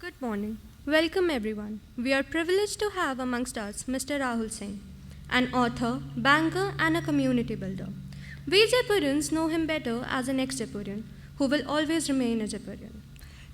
Good morning. Welcome everyone. We are privileged to have amongst us Mr. Rahul Singh, an author, banker and a community builder. We Jaipurians know him better as an ex-Jaipurian who will always remain a Jaipurian.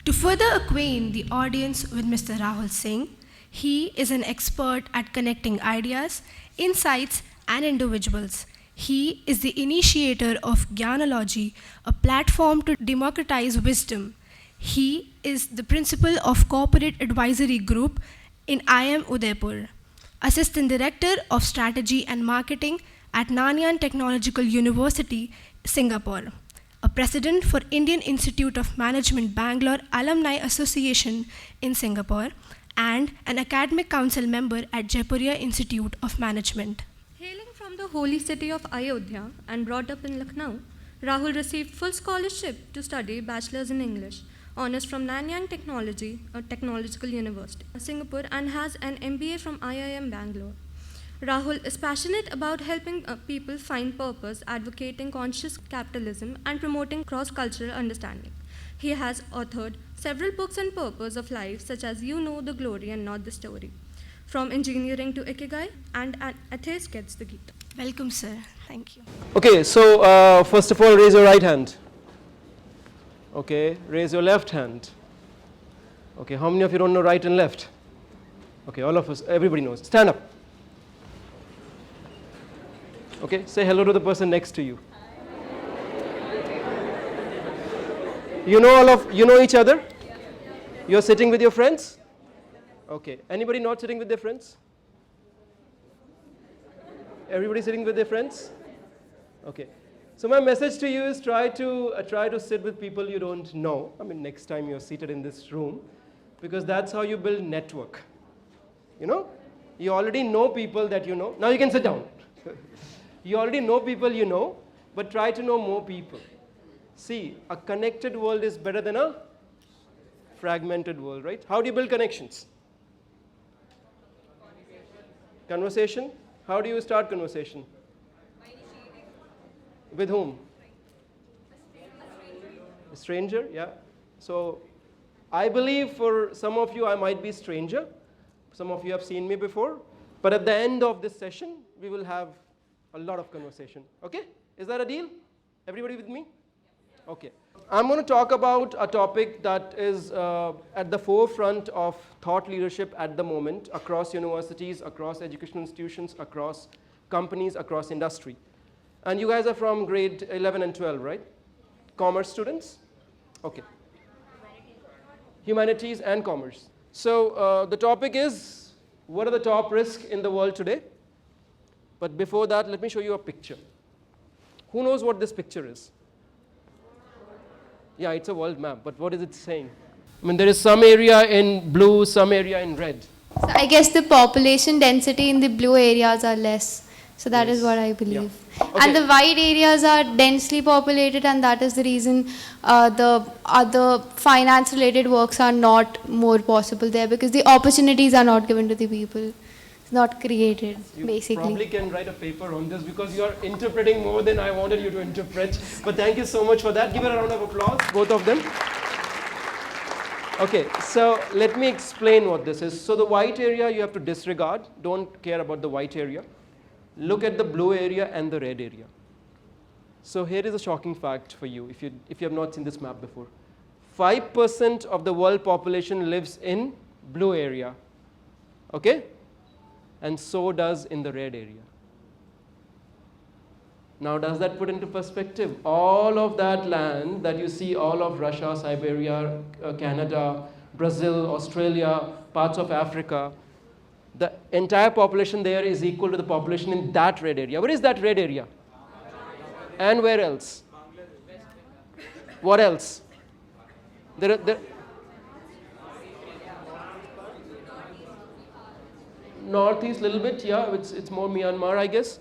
To further acquaint the audience with Mr. Rahul Singh, he is an expert at connecting ideas, insights, and individuals. He is the initiator of Gyanology, a platform to democratize wisdom. He is the principal of Corporate Advisory Group in IIM Udaipur, Assistant Director of Strategy and Marketing at Nanyang Technological University, Singapore, a President for Indian Institute of Management Bangalore Alumni Association in Singapore, and an Academic Council member at Jaipuria Institute of Management. Hailing from the holy city of Ayodhya and brought up in Lucknow, Rahul received full scholarship to study Bachelor's in English, honors from Nanyang Technological University, Singapore, and has an MBA from IIM Bangalore. Rahul is passionate about helping people find purpose, advocating conscious capitalism, and promoting cross-cultural understanding. He has authored several books on purpose of life, such as You Know the Glory and Not the Story, From Engineering to Ikigai, and An Atheist Gets the Gita. Welcome, sir. Thank you. Okay, so first of all, raise your right hand. Okay, raise your left hand. Okay, how many of you don't know right and left? Okay, all of us, everybody knows. Stand up. Okay, say hello to the person next to you. You know each other? You're sitting with your friends? Okay, anybody not sitting with their friends? Everybody sitting with their friends? Okay. So my message to you is try to sit with people you don't know. I mean, next time you're seated in this room, because that's how you build network. You know, you already know people that you know. Now you can sit down. You already know people you know, but try to know more people. See, a connected world is better than a fragmented world, right? How do you build connections? Conversation. How do you start conversation? With whom? A stranger, yeah. So I believe for some of you I might be stranger. Some of you have seen me before. But at the end of this session, we will have a lot of conversation. Okay? Is that a deal? Everybody with me? Okay. I'm going to talk about a topic that is at the forefront of thought leadership at the moment across universities, across educational institutions, across companies, across industry. And you guys are from grade 11 and 12, right? Commerce students? Okay. Humanities and commerce. So the topic is, what are the top risks in the world today? But before that, let me show you a picture. Who knows what this picture is? Yeah, it's a world map, but what is it saying? I mean, there is some area in blue, some area in red. So I guess the population density in the blue areas are less. So that is what I believe. Yeah. Okay. And the white areas are densely populated, and that is the reason the other finance related works are not more possible there, because the opportunities are not given to the people. It's not created, basically. You probably can write a paper on this because you are interpreting more than I wanted you to interpret. But thank you so much for that. Give it a round of applause, both of them. Okay, so let me explain what this is. So the white area you have to disregard. Don't care about the white area. Look at the blue area and the red area. So here is a shocking fact for you if you have not seen this map before. 5% of the world population lives in blue area. Okay? And so does in the red area. Now does that put into perspective? All of that land that you see, all of Russia, Siberia, Canada, Brazil, Australia, parts of Africa, the entire population there is equal to the population in that red area. What is that red area? And where else? What else? Northeast little bit, yeah, it's more Myanmar, I guess.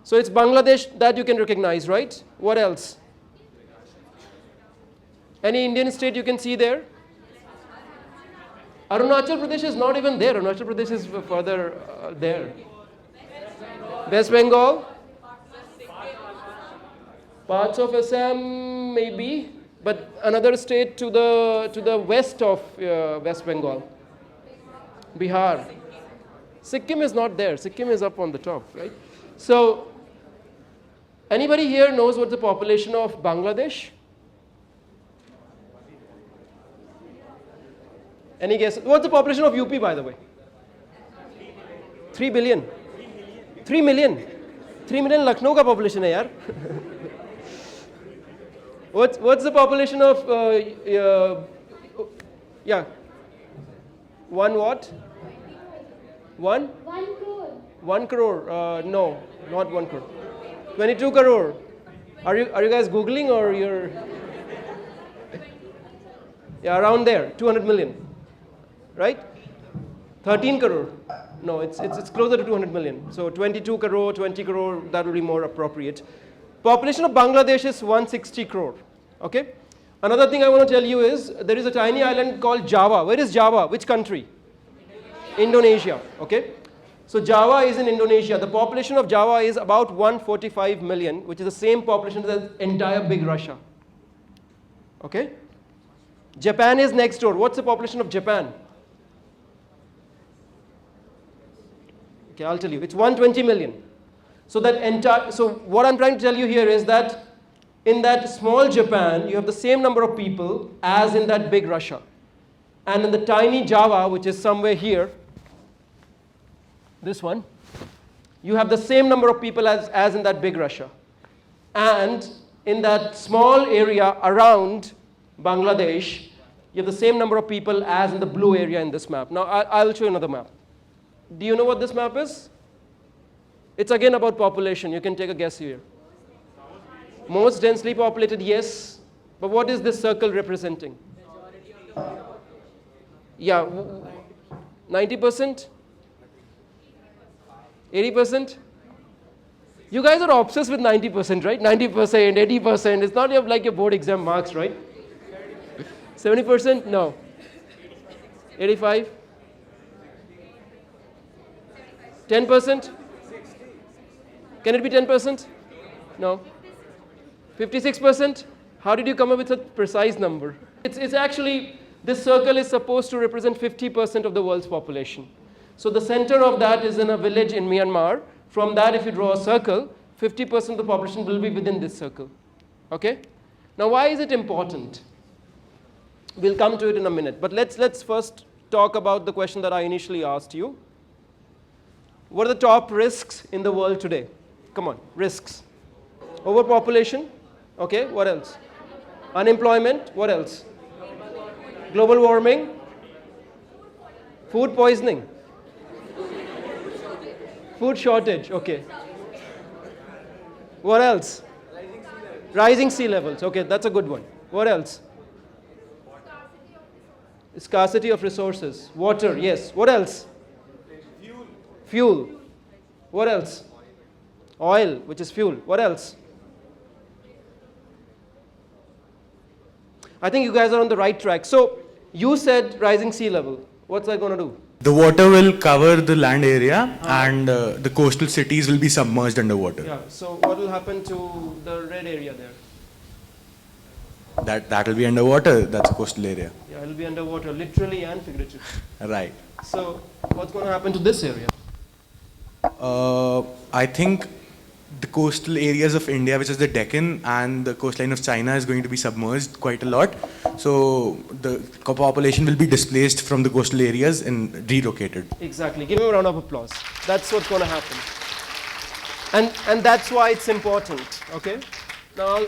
So it's Bangladesh that you can recognize, right? What else? Any Indian state you can see there? Arunachal Pradesh is not even there. Arunachal Pradesh is further there. West Bengal? Parts of Assam, maybe. But another state to the west of West Bengal, Bihar. Sikkim is not there. Sikkim is up on the top, right? So, anybody here knows what the population of Bangladesh? Any guess? What's the population of UP, by the way? 3 billion. 3 million. 3 million Lucknow ka population hai yaar. What's the population of yeah? 1 what? 1? 1 crore. 1 crore. No, not 1 crore. 22 crore. Are you guys googling or you're? Yeah, around there. 200 million. Right? 13 crore. No, it's closer to 200 million. So 22 crore, 20 crore, that will be more appropriate. Population of Bangladesh is 160 crore. Okay? Another thing I want to tell you is there is a tiny island called Java. Where is Java? Which country? Indonesia. Okay? So Java is in Indonesia. The population of Java is about 145 million, which is the same population as the entire big Russia. Okay? Japan is next door. What's the population of Japan? Okay, I'll tell you. It's 120 million. So what I'm trying to tell you here is that in that small Japan, you have the same number of people as in that big Russia. And in the tiny Java, which is somewhere here, this one, you have the same number of people as in that big Russia. And in that small area around Bangladesh, you have the same number of people as in the blue area in this map. Now, I will show you another map. Do you know what this map is? It's again about population. You can take a guess here. Most densely populated, yes. But what is this circle representing? Yeah, 90%? 80%? You guys are obsessed with 90%, right? 90%, 80%. It's not like your board exam marks, right? 70%? No. 85? 10%? Can it be 10%? No. 56%? How did you come up with such a precise number? It's actually, this circle is supposed to represent 50% of the world's population. So the center of that is in a village in Myanmar. From that, if you draw a circle, 50% of the population will be within this circle. Okay? Now, why is it important? We'll come to it in a minute. But let's first talk about the question that I initially asked you. What are the top risks in the world today? Come on, risks. Overpopulation. Okay, what else? Unemployment. What else? Global warming. Food poisoning. Food shortage. Okay. What else? Rising sea levels. Okay, that's a good one. What else? Scarcity of resources. Water. Yes. What else? Fuel. What else? Oil, which is fuel. What else? I think you guys are on the right track. So you said rising sea level. What's that going to do? The water will cover the land area and the coastal cities will be submerged underwater. Yeah, so what will happen to the red area there? That will be underwater. That's a coastal area. Yeah, it will be underwater, literally and figuratively. Right. So what's going to happen to this area? I think the coastal areas of India, which is the Deccan and the coastline of China, is going to be submerged quite a lot. So the population will be displaced from the coastal areas and relocated. Exactly. Give him a round of applause. That's what's going to happen. And that's why it's important. Okay. Now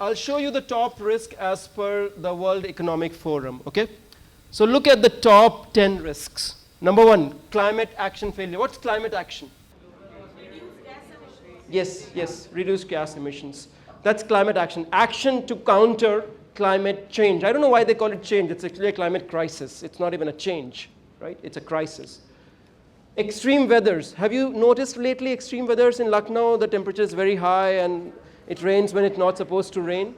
I'll show you the top risk as per the World Economic Forum. Okay. So look at the top 10 risks. Number 1, climate action failure. What's climate action? Yes, reduce gas emissions. That's climate action. Action to counter climate change. I don't know why they call it change. It's actually a climate crisis. It's not even a change, right? It's a crisis. Extreme weathers. Have you noticed lately extreme weathers in Lucknow? The temperature is very high and it rains when it's not supposed to rain.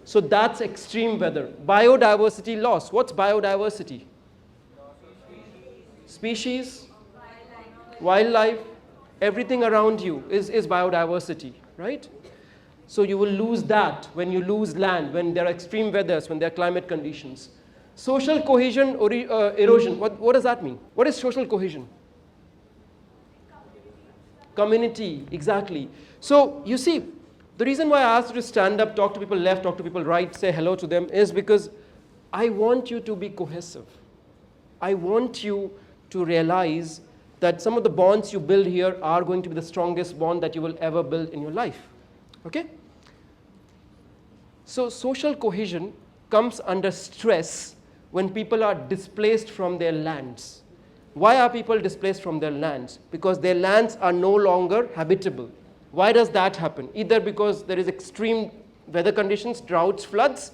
So that's extreme weather. Biodiversity loss. What's biodiversity? Species, wildlife, everything around you is biodiversity, right? So you will lose that when you lose land, when there are extreme weathers, when there are climate conditions. Social cohesion or erosion, what does that mean? What is social cohesion? Community, exactly. So you see, the reason why I asked you to stand up, talk to people left, talk to people right, say hello to them is because I want you to be cohesive. I want you to realize that some of the bonds you build here are going to be the strongest bond that you will ever build in your life. Okay? So social cohesion comes under stress when people are displaced from their lands. Why are people displaced from their lands? Because their lands are no longer habitable. Why does that happen? Either because there is extreme weather conditions, droughts, floods,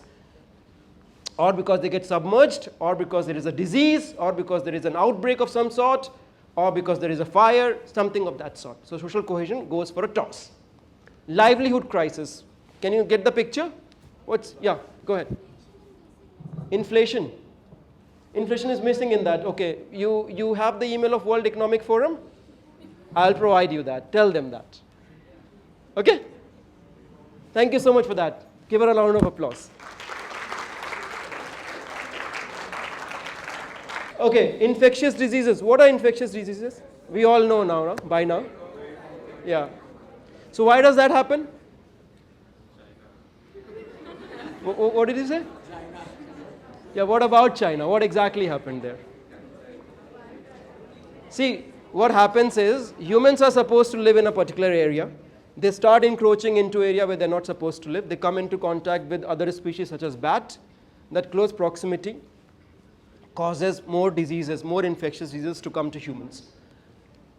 or because they get submerged, or because there is a disease, or because there is an outbreak of some sort, or because there is a fire, something of that sort. So social cohesion goes for a toss. Livelihood crisis. Can you get the picture? Yeah, go ahead. Inflation. Inflation is missing in that. Okay, you have the email of World Economic Forum? I'll provide you that. Tell them that. Okay? Thank you so much for that. Give her a round of applause. Okay, infectious diseases. What are infectious diseases? We all know now, by now. Yeah. So why does that happen? What did you say? Yeah, what about China? What exactly happened there? See, what happens is humans are supposed to live in a particular area. They start encroaching into area where they're not supposed to live. They come into contact with other species such as bat. That close proximity causes more diseases, more infectious diseases to come to humans.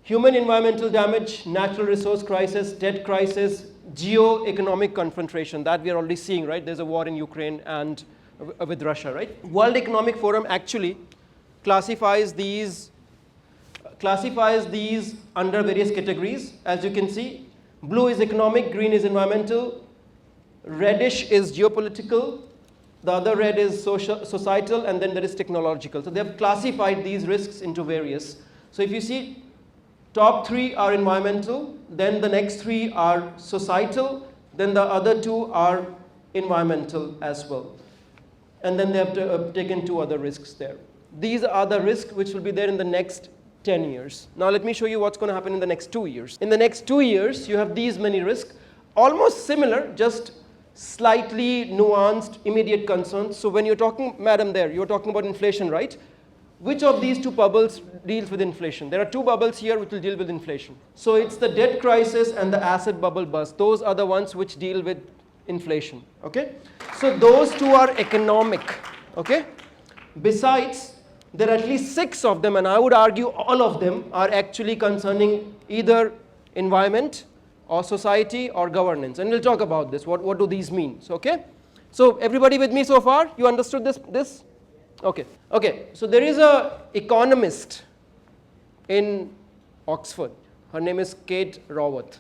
Human environmental damage, natural resource crisis, debt crisis, geo-economic confrontation, that we are already seeing, right? There's a war in Ukraine and with Russia, right? World Economic Forum actually classifies these under various categories. As you can see, blue is economic, green is environmental, reddish is geopolitical, the other red is societal, and then there is technological. So they have classified these risks into various. So if you see, top 3 are environmental, then the next 3 are societal, then the other 2 are environmental as well. And then they have taken 2 other risks there. These are the risks which will be there in the next 10 years. Now let me show you what's going to happen in the next 2 years. In the next 2 years, you have these many risks, almost similar, just slightly nuanced immediate concerns. So when you're talking, madam there, you're talking about inflation, right? Which of these 2 bubbles deals with inflation? There are 2 bubbles here which will deal with inflation. So it's the debt crisis and the asset bubble burst. Those are the ones which deal with inflation, okay? So those 2 are economic, okay? Besides, there are at least 6 of them, and I would argue all of them are actually concerning either environment or society or governance. And we'll talk about this. What do these mean? So, okay? So everybody with me so far? You understood this? Okay. Okay. So there is an economist in Oxford. Her name is Kate Raworth.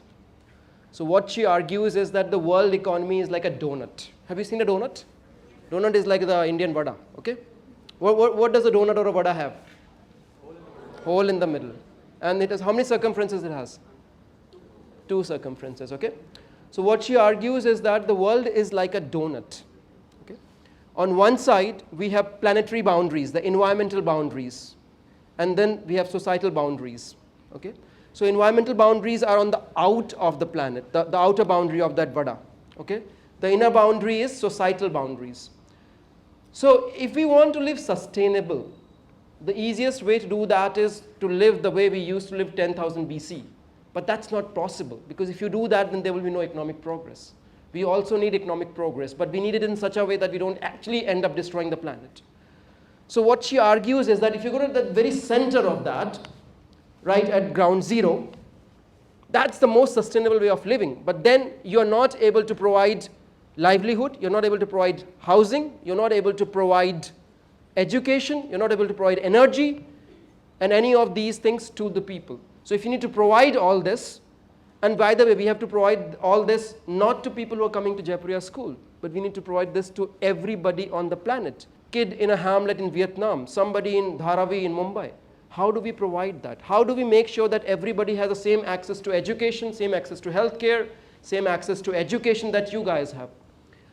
So what she argues is that the world economy is like a donut. Have you seen a donut? Donut is like the Indian vada. Okay? What does a donut or a vada have? Hole in the middle. And it has how many circumferences it has? 2 circumferences. Okay? So what she argues is that the world is like a donut. Okay? On one side, we have planetary boundaries, the environmental boundaries. And then we have societal boundaries. Okay? So environmental boundaries are on the out of the planet, the outer boundary of that vada. Okay? The inner boundary is societal boundaries. So if we want to live sustainable, the easiest way to do that is to live the way we used to live 10,000 BC. But that's not possible, because if you do that, then there will be no economic progress. We also need economic progress, but we need it in such a way that we don't actually end up destroying the planet. So what she argues is that if you go to the very center of that, right at ground zero, that's the most sustainable way of living. But then you're not able to provide livelihood, you're not able to provide housing, you're not able to provide education, you're not able to provide energy, and any of these things to the people. So if you need to provide all this, and by the way, we have to provide all this not to people who are coming to Jaipuria school, but we need to provide this to everybody on the planet. Kid in a hamlet in Vietnam, somebody in Dharavi in Mumbai. How do we provide that? How do we make sure that everybody has the same access to education, same access to healthcare, same access to education that you guys have.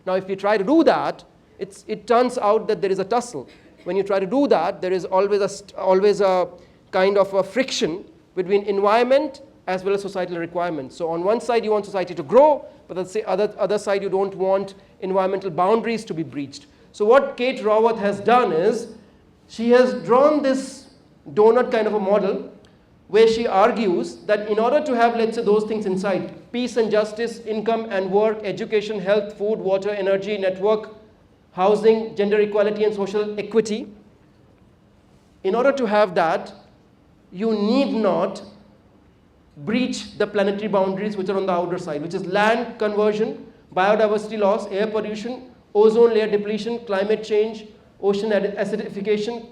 Now, if we try to do that, it turns out that there is a tussle. When you try to do that, there is always a kind of a friction between environment as well as societal requirements. So on one side, you want society to grow, but on the other side, you don't want environmental boundaries to be breached. So what Kate Raworth has done is, she has drawn this donut kind of a model where she argues that in order to have, let's say, those things inside, peace and justice, income and work, education, health, food, water, energy, network, housing, gender equality, and social equity, in order to have that, you need not breach the planetary boundaries which are on the outer side, which is land conversion, biodiversity loss, air pollution, ozone layer depletion, climate change, ocean acidification,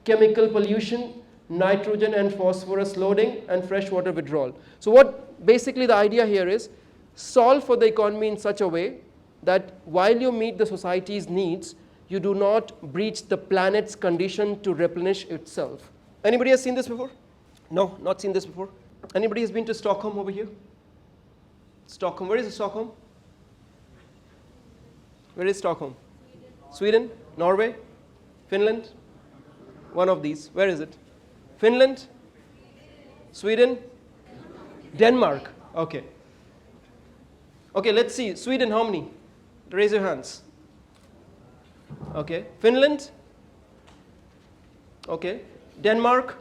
chemical pollution, nitrogen and phosphorus loading, and freshwater withdrawal. So what basically the idea here is, solve for the economy in such a way that while you meet the society's needs, you do not breach the planet's condition to replenish itself. Anybody has seen this before? No, not seen this before? Anybody has been to Stockholm over here? Stockholm, where is Stockholm? Where is Stockholm? Sweden? Norway? Finland? One of these. Where is it? Finland? Sweden? Denmark? Okay. Okay, let's see. Sweden, how many? Raise your hands. Okay. Finland? Okay. Denmark?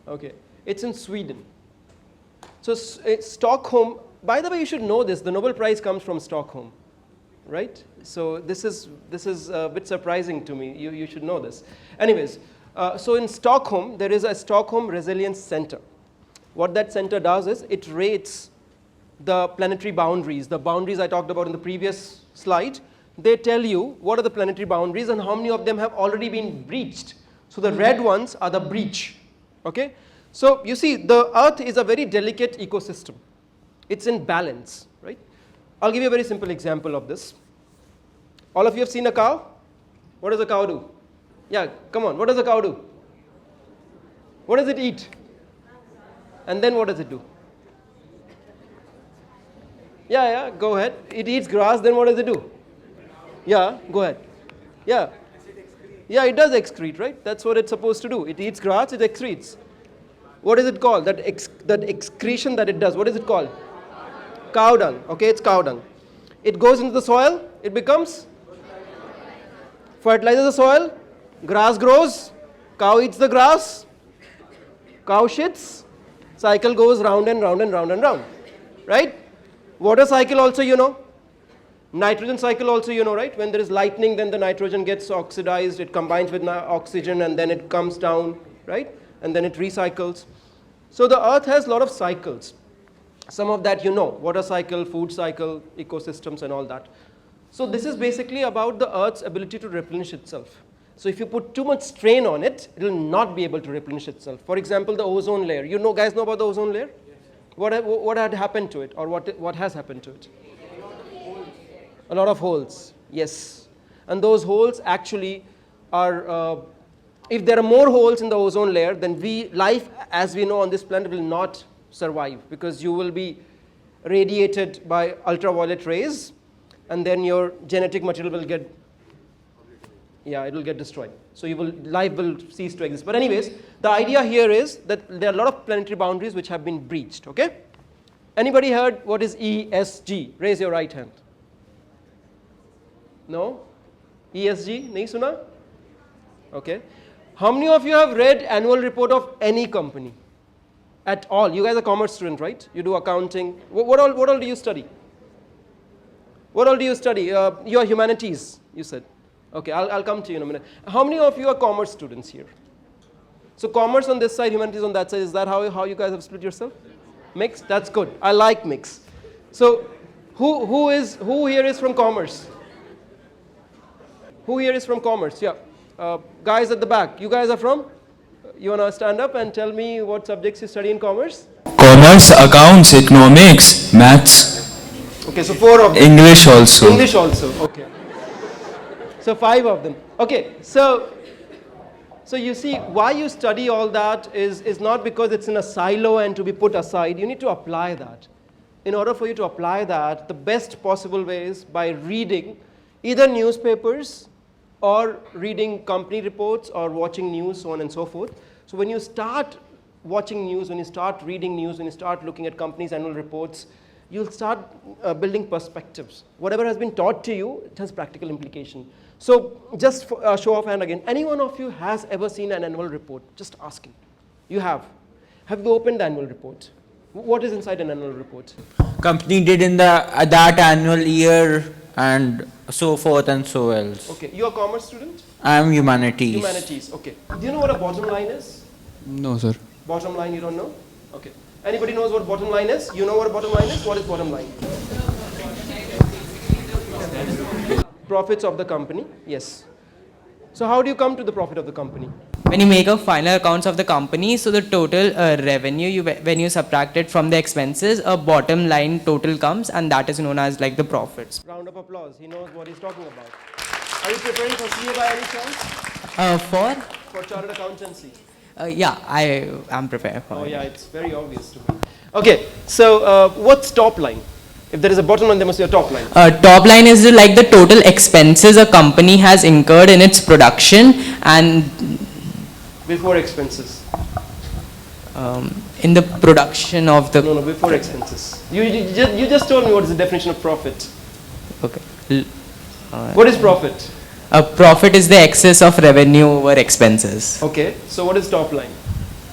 Okay. It's in Sweden. So Stockholm, by the way, you should know this. The Nobel Prize comes from Stockholm, right? So this is a bit surprising to me. You should know this. Anyways, so in Stockholm, there is a Stockholm Resilience Center. What that center does is it rates the planetary boundaries, the boundaries I talked about in the previous slide. They tell you what are the planetary boundaries and how many of them have already been breached. So the red ones are the breach. Okay? So you see, the Earth is a very delicate ecosystem. It's in balance, right? I'll give you a very simple example of this. All of you have seen a cow? What does a cow do? Yeah, come on, what does a cow do? What does it eat? And then what does it do? Yeah, go ahead. It eats grass, then what does it do? Yeah, go ahead. Yeah. Yeah, it does excrete, right? That's what it's supposed to do. It eats grass, it excretes. What is it called? That excretion that it does, what is it called? Cow dung. Okay, it's cow dung. It goes into the soil, it becomes? Fertilizes the soil, grass grows, cow eats the grass, cow shits, cycle goes round and round and round and round, right? Water cycle also you know. Nitrogen cycle also you know, right? When there is lightning, then the nitrogen gets oxidized, it combines with oxygen, and then it comes down, right? And then it recycles. So the Earth has a lot of cycles. Some of that you know, water cycle, food cycle, ecosystems and all that. So this is basically about the Earth's ability to replenish itself. So if you put too much strain on it, it will not be able to replenish itself. For example, the ozone layer. You know, guys know about the ozone layer? Yes. What had happened to it, or what has happened to it? A lot of holes, yes. And those holes actually are, if there are more holes in the ozone layer, then life as we know on this planet will not survive, because you will be radiated by ultraviolet rays, and then your genetic material will get, it will get destroyed. So life will cease to exist. But anyways, the idea here is that there are a lot of planetary boundaries which have been breached, okay? Anybody heard what is ESG? Raise your right hand. No? ESG? Nahi suna? Okay. How many of you have read annual report of any company? At all? You guys are commerce student, right? You do accounting. What all do you study? What all do you study? You are humanities, you said. Okay, I'll come to you in a minute. How many of you are commerce students here? So commerce on this side, humanities on that side. Is that how you guys have split yourself? Mix? That's good. I like mix. So who here is from commerce? Who here is from commerce? Yeah. Guys at the back. You guys are from? You want to stand up and tell me what subjects you study in commerce? Commerce, accounts, economics, maths. Okay, so 4 of them. English also. English also, okay. So 5 of them. Okay, so you see, why you study all that is not because it's in a silo and to be put aside. You need to apply that. in order for you to apply that, the best possible way is by reading either newspapers or reading company reports or watching news, so on and so forth. So when you start watching news, when you start reading news, when you start looking at companies' annual reports, you'll start building perspectives. Whatever has been taught to you, it has practical implication. So just for, show of hand again, any one of you has ever seen an annual report? Just asking. You have. Have you opened the annual report? What is inside an annual report? Company did in the that annual year and so forth and so else. Okay, you're a commerce student? I am humanities. Humanities, okay. Do you know what a bottom line is? No, sir. Bottom line you don't know? Okay. Anybody knows what bottom line is? You know what a bottom line is? What is bottom line? Profits of the company, yes. So how do you come to the profit of the company? When you make a final accounts of the company, so the total revenue, when you subtract it from the expenses, a bottom line total comes, and that is known as like the profits. Round of applause. He knows what he's talking about. Are you preparing for CA by any chance? For chartered accountancy? Yeah, I am prepared for Oh it. yeah, it's very obvious to me. Okay, so what's top line? If there is a bottom line, there must be a top line. Top line is like the total expenses a company has incurred in its production and Before expenses. in the production of the. No, before expenses. You just told me what is the definition of profit. Okay. What is profit? Profit is the excess of revenue over expenses. Okay, so what is top line?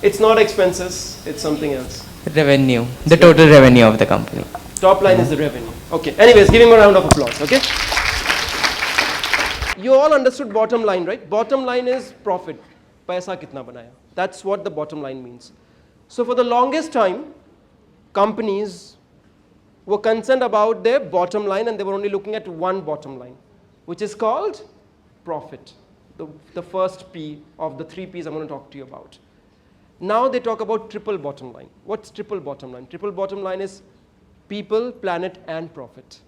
It's not expenses, it's something else. Revenue, the total revenue of the company. Top line is the revenue. Okay, anyways, give him a round of applause, okay? You all understood bottom line, right? Bottom line is profit. Paisa kitna banaya. That's what the bottom line means. So for the longest time, companies were concerned about their bottom line and they were only looking at one bottom line, which is called profit. The first P of the three Ps I'm going to talk to you about. Now they talk about triple bottom line. What's triple bottom line? Triple bottom line is people, planet, and profit.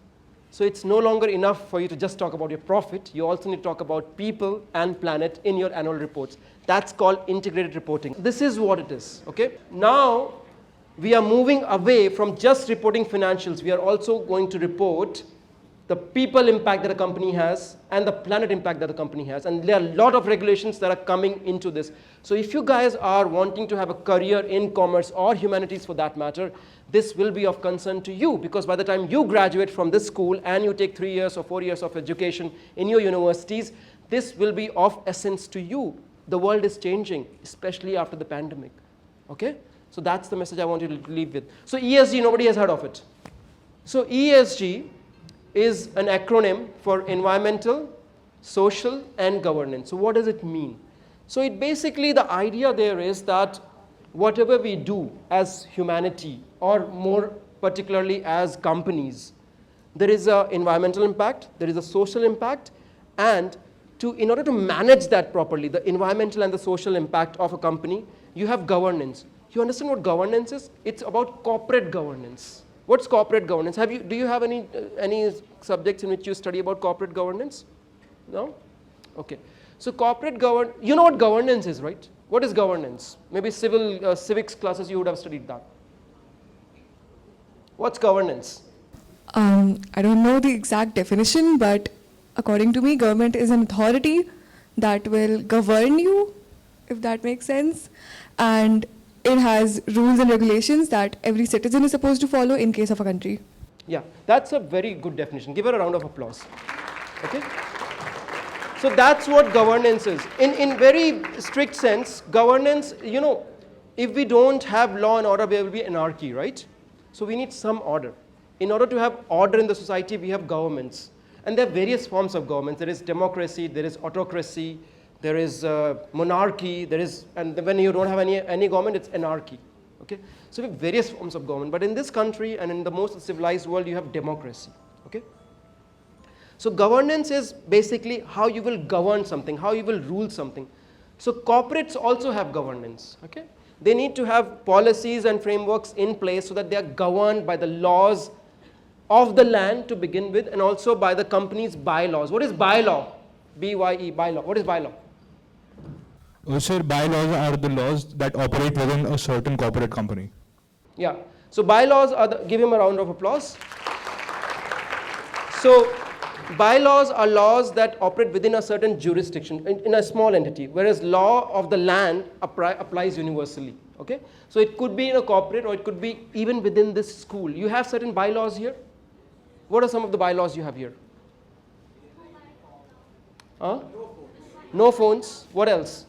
So it's no longer enough for you to just talk about your profit. You also need to talk about people and planet in your annual reports. That's called integrated reporting. This is what it is, okay? Now, we are moving away from just reporting financials. We are also going to report the people impact that a company has and the planet impact that a company has. And there are a lot of regulations that are coming into this. So if you guys are wanting to have a career in commerce or humanities for that matter, this will be of concern to you, because by the time you graduate from this school and you take 3 years or 4 years of education in your universities, this will be of essence to you. The world is changing, especially after the pandemic. Okay? So that's the message I want you to leave with. So ESG, nobody has heard of it. So ESG is an acronym for environmental, social, and governance. So what does it mean? So it basically, the idea there is that whatever we do as humanity, or more particularly as companies, there is an environmental impact, there is a social impact, and in order to manage that properly, the environmental and the social impact of a company, you have governance. You understand what governance is? It's about corporate governance. What's corporate governance? Do you have any subjects in which you study about corporate governance? No? Okay. So corporate you know what governance is, right? What is governance? Maybe civics classes you would have studied that. What's governance? I don't know the exact definition, but according to me, government is an authority that will govern you, if that makes sense. And it has rules and regulations that every citizen is supposed to follow in case of a country. Yeah, that's a very good definition. Give her a round of applause. Okay? So that's what governance is. In very strict sense, governance, you know, if we don't have law and order, there will be anarchy, right? So we need some order. In order to have order in the society, we have governments. And there are various forms of governments. There is democracy, there is autocracy, there is monarchy, and when you don't have any government, it's anarchy. Okay? So we have various forms of government. But in this country and in the most civilized world, you have democracy. Okay? So governance is basically how you will govern something, how you will rule something. So corporates also have governance. Okay? They need to have policies and frameworks in place so that they are governed by the laws of the land to begin with, and also by the company's bylaws. What is bylaw? B-Y-E, bylaw. What is bylaw? Sir, bylaws are the laws that operate within a certain corporate company. Yeah. So bylaws are give him a round of applause. So bylaws are laws that operate within a certain jurisdiction in a small entity, whereas law of the land applies universally. Okay? So it could be in a corporate or it could be even within this school. You have certain bylaws here. What are some of the bylaws you have here? Huh? No phones. What else?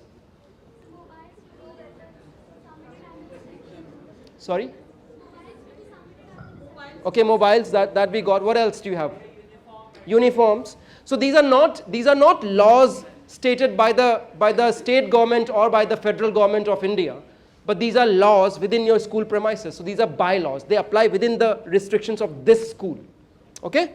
Sorry? Okay, mobiles, that we got. What else do you have? Uniforms. So these are not laws stated by the state government or by the federal government of India, but these are laws within your school premises. So these are bylaws. They apply within the restrictions of this school. Okay?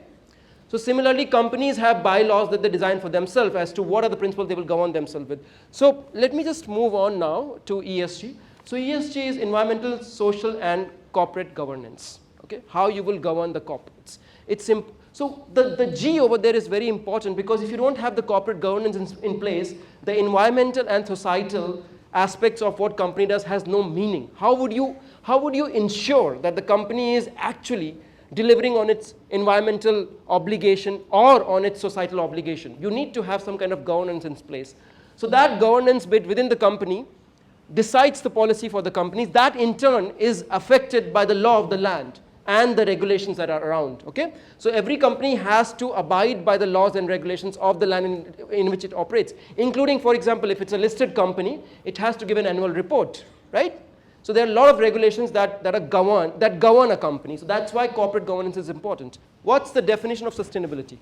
So similarly, companies have bylaws that they design for themselves as to what are the principles they will govern themselves with. So let me just move on now to ESG. So ESG is environmental, social, and corporate governance. Okay? How you will govern the corporates. It's simple. So the G over there is very important, because if you don't have the corporate governance in place, the environmental and societal aspects of what company does has no meaning. How would you ensure that the company is actually delivering on its environmental obligation or on its societal obligation? You need to have some kind of governance in place. So that governance bit within the company decides the policy for the companies. That in turn is affected by the law of the land and the regulations that are around. Okay? So every company has to abide by the laws and regulations of the land in which it operates, including, for example, if it's a listed company, it has to give an annual report, right? So there are a lot of regulations that govern a company. So that's why corporate governance is important. What's the definition of sustainability?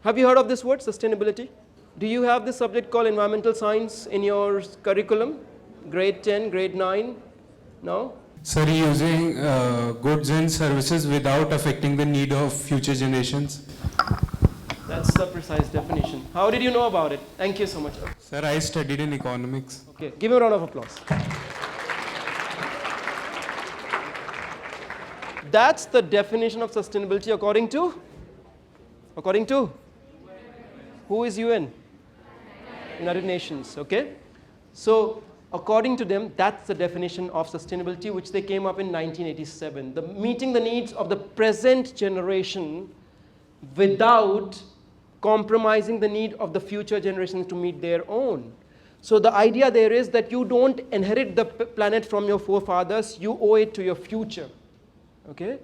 Have you heard of this word, sustainability? Do you have this subject called environmental science in your curriculum? Grade 10, grade 9? No? Sir, using goods and services without affecting the need of future generations. That's the precise definition. How did you know about it? Thank you so much. Sir, I studied in economics. Okay, give him a round of applause. That's the definition of sustainability according to who is UN? United Nations, okay? So according to them, that's the definition of sustainability, which they came up in 1987. Meeting the needs of the present generation without compromising the need of the future generations to meet their own. So the idea there is that you don't inherit the planet from your forefathers, you owe it to your future. Okay?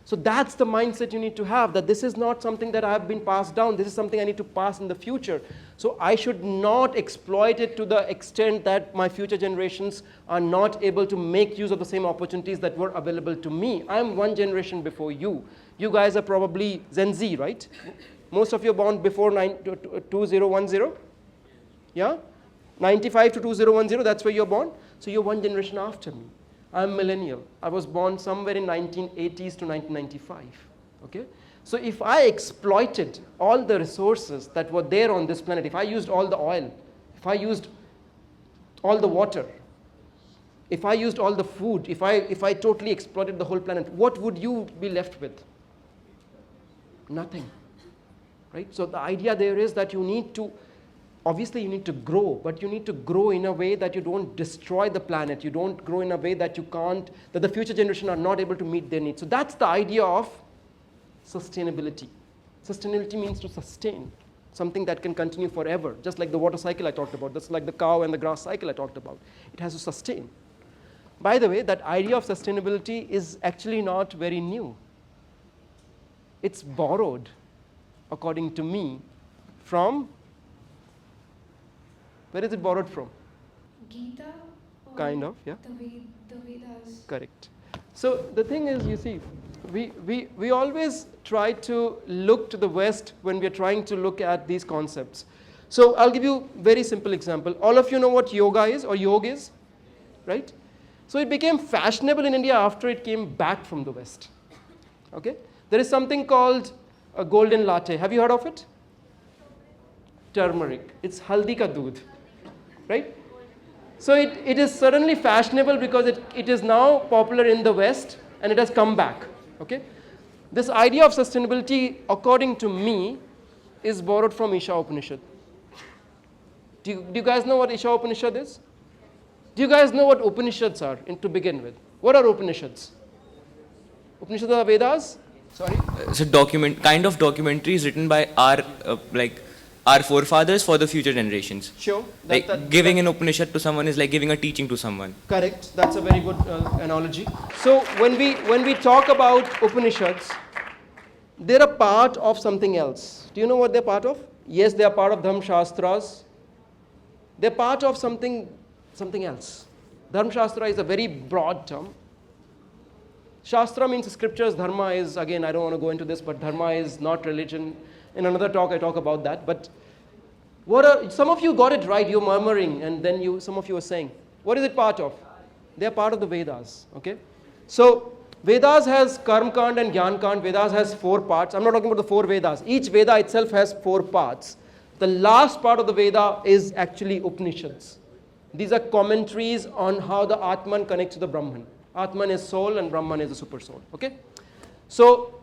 So that's the mindset you need to have, that this is not something that I have been passed down, this is something I need to pass in the future. So I should not exploit it to the extent that my future generations are not able to make use of the same opportunities that were available to me. I'm one generation before you. You guys are probably Gen Z, right? Most of you are born before 2010? Yeah? 95 to 2010, that's where you're born. So you're one generation after me. I'm millennial. I was born somewhere in 1980s to 1995. Okay? So if I exploited all the resources that were there on this planet, if I used all the oil, if I used all the water, if I used all the food, if I totally exploited the whole planet, what would you be left with? Nothing. Right? So the idea there is that you need to, obviously you need to grow, but you need to grow in a way that you don't destroy the planet. You don't grow in a way that that the future generation are not able to meet their needs. So that's the idea of sustainability. Sustainability means to sustain something that can continue forever, just like the water cycle I talked about, just like the cow and the grass cycle I talked about. It has to sustain. By the way, that idea of sustainability is actually not very new. It's borrowed, according to me, from, where is it borrowed from? Gita? Kind of, yeah. The Vedas. Correct. So the thing is, you see, we always try to look to the West when we are trying to look at these concepts. So I'll give you a very simple example. All of you know what yoga is or yoga is, right? So it became fashionable in India after it came back from the West. Okay? There is something called a golden latte. Have you heard of it? Turmeric. It's haldi ka doodh, right? So it is suddenly fashionable because it is now popular in the West and it has come back. Okay? This idea of sustainability, according to me, is borrowed from Isha Upanishad. Do you guys know what Isha Upanishad is? Do you guys know what Upanishads are to begin with? What are Upanishads? Upanishads are Vedas? Sorry? It's a kind of documentaries written by our forefathers for the future generations. Sure. Giving an Upanishad to someone is like giving a teaching to someone. Correct. That's a very good analogy. So when we talk about Upanishads, they're a part of something else. Do you know what they're part of? Yes, they are part of Dharma Shastras. They're part of something else. Dharma Shastra is a very broad term. Shastra means scriptures. Dharma is, again, I don't want to go into this, but Dharma is not religion. In another talk, I talk about that. But some of you got it right. You're murmuring, and then some of you are saying, what is it part of? They are part of the Vedas. Okay. So Vedas has Karma Kand and Gyan Kand. Vedas has 4 parts. I'm not talking about the 4 Vedas. Each Veda itself has 4 parts. The last part of the Veda is actually Upanishads. These are commentaries on how the Atman connects to the Brahman. Atman is soul and Brahman is the super soul. Okay? So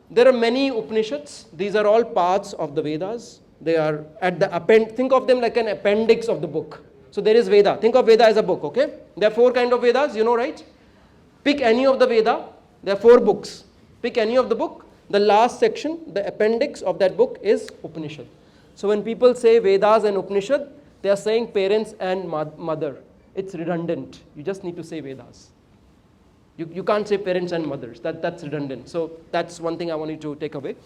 there are many Upanishads. These are all parts of the Vedas. They are at the think of them like an appendix of the book. So there is Veda. Think of Veda as a book, okay? There are 4 kinds of Vedas, you know, right? Pick any of the Veda. There are 4 books. Pick any of the book. The last section, the appendix of that book is Upanishad. So when people say Vedas and Upanishad, they are saying parents and mother. It's redundant. You just need to say Vedas. You can't say parents and mothers. That's redundant. So that's one thing I want you to take away.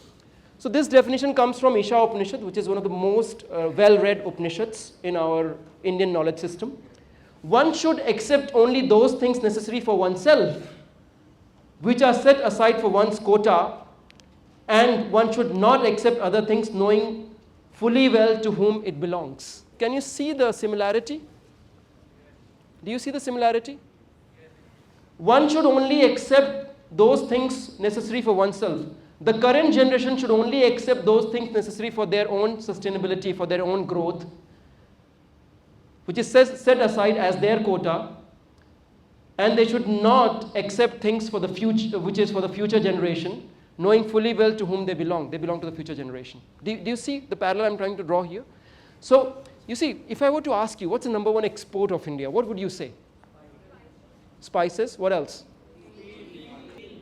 So this definition comes from Isha Upanishad, which is one of the most well-read Upanishads in our Indian knowledge system. One should accept only those things necessary for oneself, which are set aside for one's quota, and one should not accept other things knowing fully well to whom it belongs. Can you see the similarity? Do you see the similarity? One should only accept those things necessary for oneself. The current generation should only accept those things necessary for their own sustainability, for their own growth, which is set aside as their quota, and they should not accept things for the future, which is for the future generation, knowing fully well to whom they belong. They belong to the future generation. Do you see the parallel I'm trying to draw here? So, you see, if I were to ask you, what's the number 1 export of India, what would you say? Spices. What else?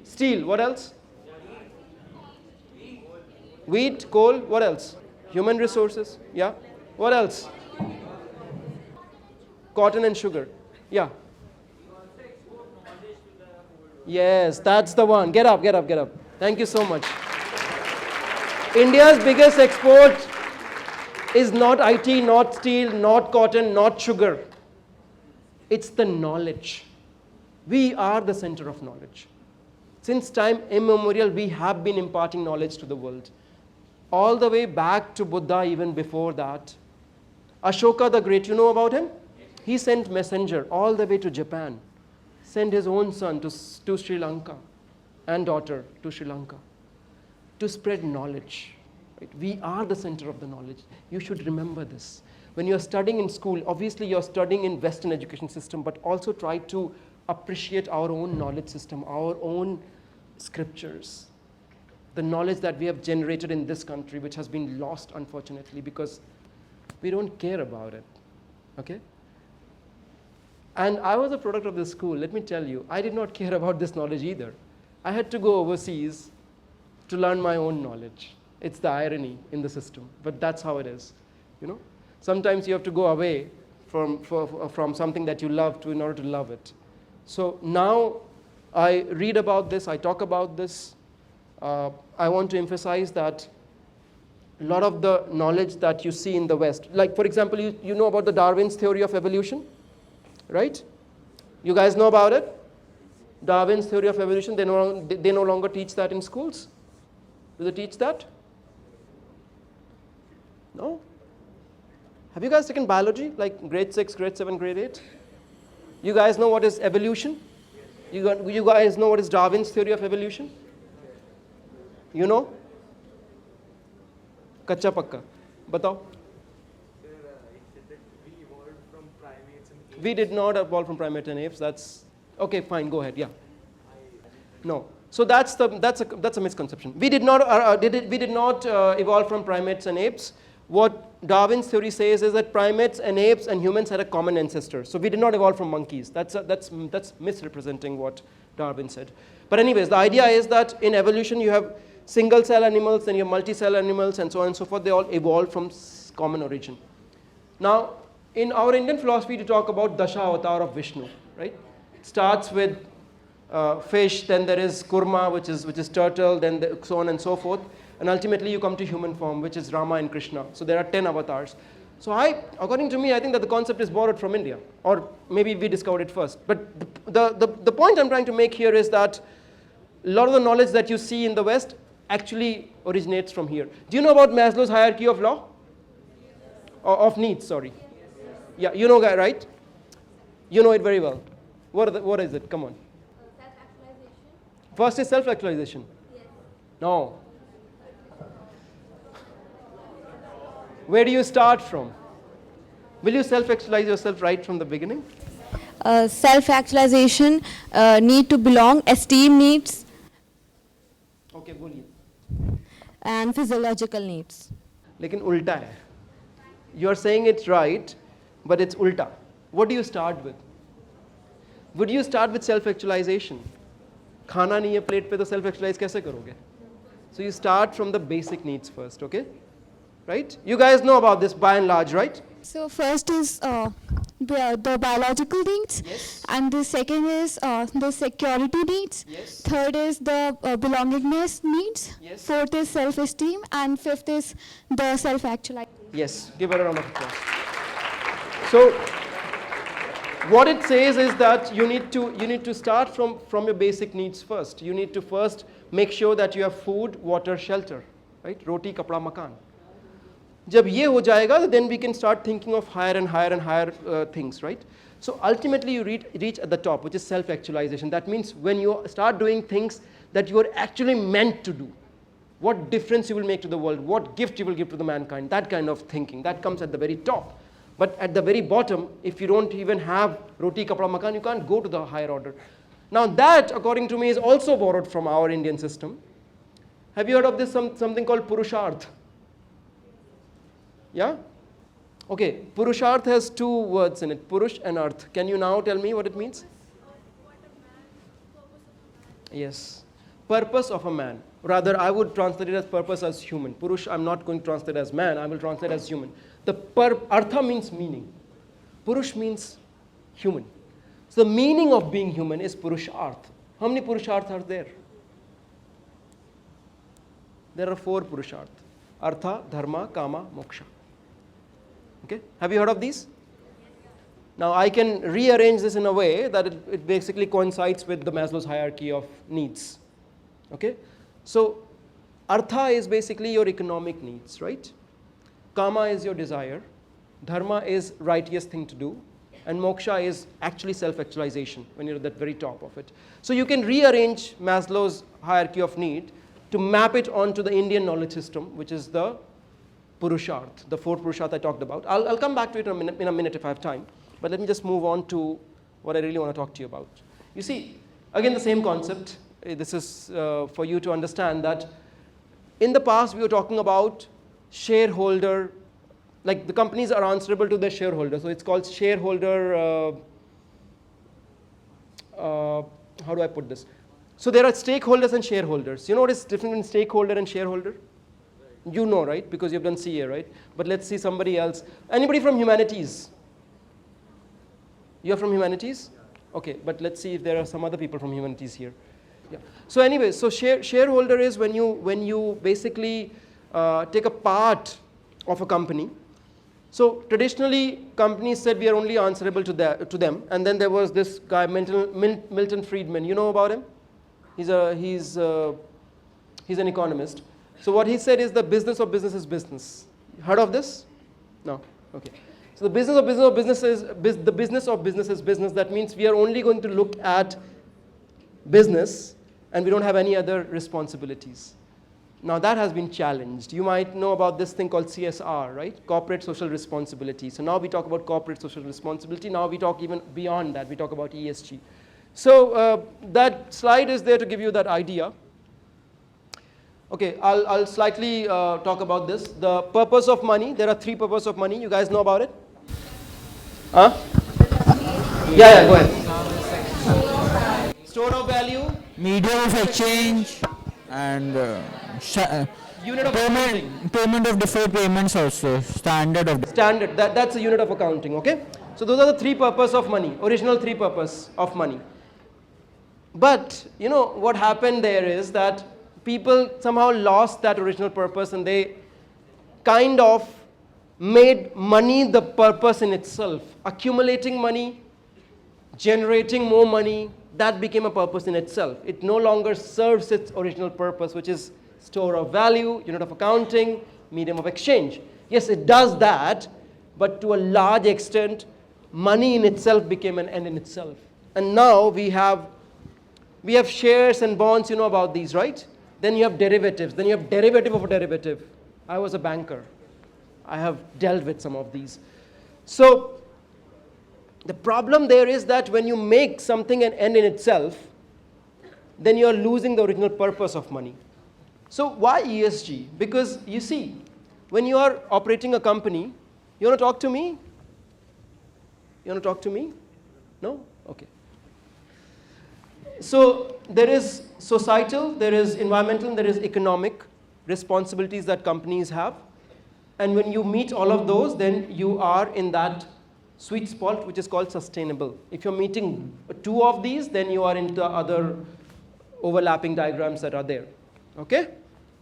Steel. What else? Wheat, coal. What else? Human resources. Yeah. What else? Cotton and sugar. Yeah. Yes, that's the one. Get up, get up, get up. Thank you so much. India's biggest export is not IT, not steel, not cotton, not sugar. It's the knowledge. We are the center of knowledge. Since time immemorial, we have been imparting knowledge to the world. All the way back to Buddha, even before that. Ashoka the Great, you know about him? He sent messenger all the way to Japan, sent his own son to Sri Lanka and daughter to Sri Lanka to spread knowledge. Right? We are the center of the knowledge. You should remember this. When you're studying in school, obviously you're studying in Western education system, but also try to appreciate our own knowledge system, our own scriptures, the knowledge that we have generated in this country, which has been lost, unfortunately, because we don't care about it. Okay? And I was a product of this school. Let me tell you, I did not care about this knowledge either. I had to go overseas to learn my own knowledge. It's the irony in the system, but that's how it is. You know, sometimes you have to go away from something that you love in order to love it. So now I read about this, I talk about this. I want to emphasize that a lot of the knowledge that you see in the West, like for example, you know about the Darwin's theory of evolution, right? You guys know about it? Darwin's theory of evolution, they no longer teach that in schools. Do they teach that? No? Have you guys taken biology, like grade 6, grade 7, grade 8? You guys know what is evolution? You guys know what is Darwin's theory of evolution? You know? Kacha pakka. Batao. We did not evolve from primates and apes. That's okay. Fine. Go ahead. Yeah. No. So that's a misconception. We did not evolve from primates and apes. What Darwin's theory says is that primates and apes and humans had a common ancestor. So we did not evolve from monkeys. That's misrepresenting what Darwin said. But anyways, the idea is that in evolution you have single cell animals, then you have multi-cell animals, and so on and so forth. They all evolved from common origin. Now, in our Indian philosophy, to talk about Dashavatar of Vishnu, right? It starts with fish, then there is kurma, which is turtle, then so on and so forth, and ultimately you come to human form, which is Rama and Krishna. So there are 10 avatars. So according to me, I think that the concept is borrowed from India, or maybe we discovered it first. But the point I'm trying to make here is that a lot of the knowledge that you see in the West actually originates from here. Do you know about Maslow's hierarchy of law? Of needs, sorry. Yeah, you know, right? You know it very well. What is it? Come on. Self-actualization. First is self-actualization. Yes. No. Where do you start from? Will you self-actualize yourself right from the beginning? Self-actualization, need to belong, esteem needs. Okay, बोलिए. And physiological needs. लेकिन उल्टा है. You are saying it right, but it's ulta. What do you start with? Would you start with self-actualization? खाना नहीं है plate पे तो self-actualize कैसे करोगे? So you start from the basic needs first, okay? Right? You guys know about this by and large, right? So first is the biological needs, yes. And the second is the security needs, yes. Third is the belongingness needs, yes. Fourth is self-esteem, and fifth is the self-actualization. Yes, give her a round of applause. So what it says is that you need to start from your basic needs first. You need to first make sure that you have food, water, shelter, right? Roti, kapda, makan. जब ये हो जाएगा, then we can start thinking of higher and higher and higher things, right? So ultimately you reach at the top, which is self-actualization. That means when you start doing things that you are actually meant to do, what difference you will make to the world, what gift you will give to the mankind, that kind of thinking, that comes at the very top. But at the very bottom, if you don't even have roti, kapda, makan, you can't go to the higher order. Now that, according to me, is also borrowed from our Indian system. Have you heard of this, something called Purusharth? Yeah? Okay, Purusharth has two words in it, Purush and Arth. Can you now tell me what it means? Yes. Purpose of a man. Rather, I would translate it as purpose as human. Purush, I'm not going to translate as man, I will translate as human. The Artha means meaning. Purush means human. So the meaning of being human is Purusharth. How many Purusharths are there? There are 4 Purusharth. Artha, Dharma, Kama, Moksha. Okay? Have you heard of these? Now I can rearrange this in a way that it basically coincides with the Maslow's hierarchy of needs. Okay? So Artha is basically your economic needs, right? Kama is your desire. Dharma is righteous thing to do. And Moksha is actually self-actualization when you're at that very top of it. So you can rearrange Maslow's hierarchy of need to map it onto the Indian knowledge system, which is the Purusharth, the 4 Purusharth I talked about. I'll come back to it in a minute if I have time. But let me just move on to what I really want to talk to you about. You see, again the same concept. This is for you to understand that in the past we were talking about shareholder, like the companies are answerable to their shareholders. So it's called shareholder, how do I put this? So there are stakeholders and shareholders. You know what is different in stakeholder and shareholder? You know, right? Because you've done CA, right? But let's see somebody else. Anybody from humanities? You're from humanities? Okay, but let's see if there are some other people from humanities here. Yeah. So anyway, so shareholder is when you basically take a part of a company. So traditionally, companies said we are only answerable to them. And then there was this guy, Milton Friedman. You know about him? He's an economist. So what he said is the business of business is business. Heard of this? No? Okay. So the business of business is the business of business is business. That means we are only going to look at business and we don't have any other responsibilities. Now that has been challenged. You might know about this thing called CSR, right? Corporate social responsibility. So now we talk about corporate social responsibility. Now we talk even beyond that. We talk about ESG. So that slide is there to give you that idea. Okay, I'll slightly talk about this. The purpose of money. There are 3 purposes of money. You guys know about it? Huh? Yeah, go ahead. Store of value. Medium of exchange and Unit of accounting. payment of deferred payments also. Standard. That's a unit of accounting. Okay. So those are the three purposes of money. Original three purposes of money. But you know what happened there is that people somehow lost that original purpose and they kind of made money the purpose in itself. Accumulating money, generating more money, that became a purpose in itself. It no longer serves its original purpose, which is store of value, unit of accounting, medium of exchange. Yes, it does that, but to a large extent, money in itself became an end in itself. And now we have shares and bonds, you know about these, right? Then you have derivatives. Then you have derivative of a derivative. I was a banker. I have dealt with some of these. So the problem there is that when you make something an end in itself, then you are losing the original purpose of money. So why ESG? Because you see, when you are operating a company, you want to talk to me? You want to talk to me? No? Okay. So there is societal, there is environmental, and there is economic responsibilities that companies have. And when you meet all of those, then you are in that sweet spot which is called sustainable. If you're meeting two of these, then you are into other overlapping diagrams that are there. Okay?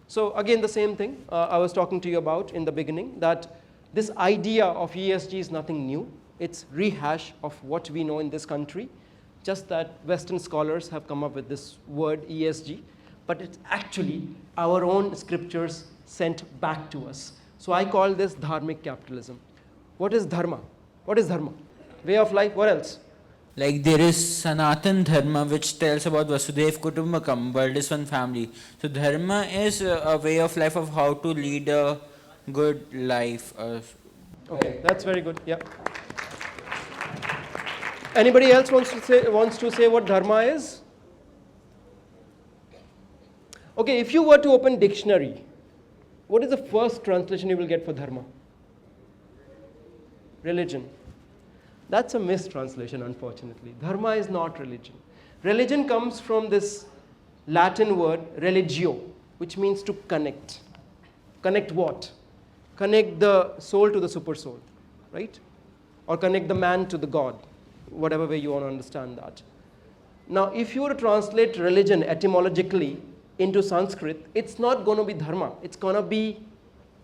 So again, the same thing I was talking to you about in the beginning, that this idea of ESG is nothing new. It's rehash of what we know in this country, just that Western scholars have come up with this word ESG, but it's actually our own scriptures sent back to us. So I call this dharmic capitalism. What is dharma? What is dharma? Way of life, what else? Like there is Sanatan Dharma, which tells about Vasudev Kutumbakam, world is one family. So Dharma is a way of life of how to lead a good life. Okay, that's very good. Yeah. Anybody else wants to say what Dharma is? Okay, if you were to open dictionary, what is the first translation you will get for Dharma? Religion. That's a mistranslation, unfortunately. Dharma is not religion. Religion comes from this Latin word religio, which means to connect. Connect what? Connect the soul to the super soul, right? Or connect the man to the God, whatever way you want to understand that. Now, if you were to translate religion etymologically into Sanskrit, it's not going to be dharma. It's going to be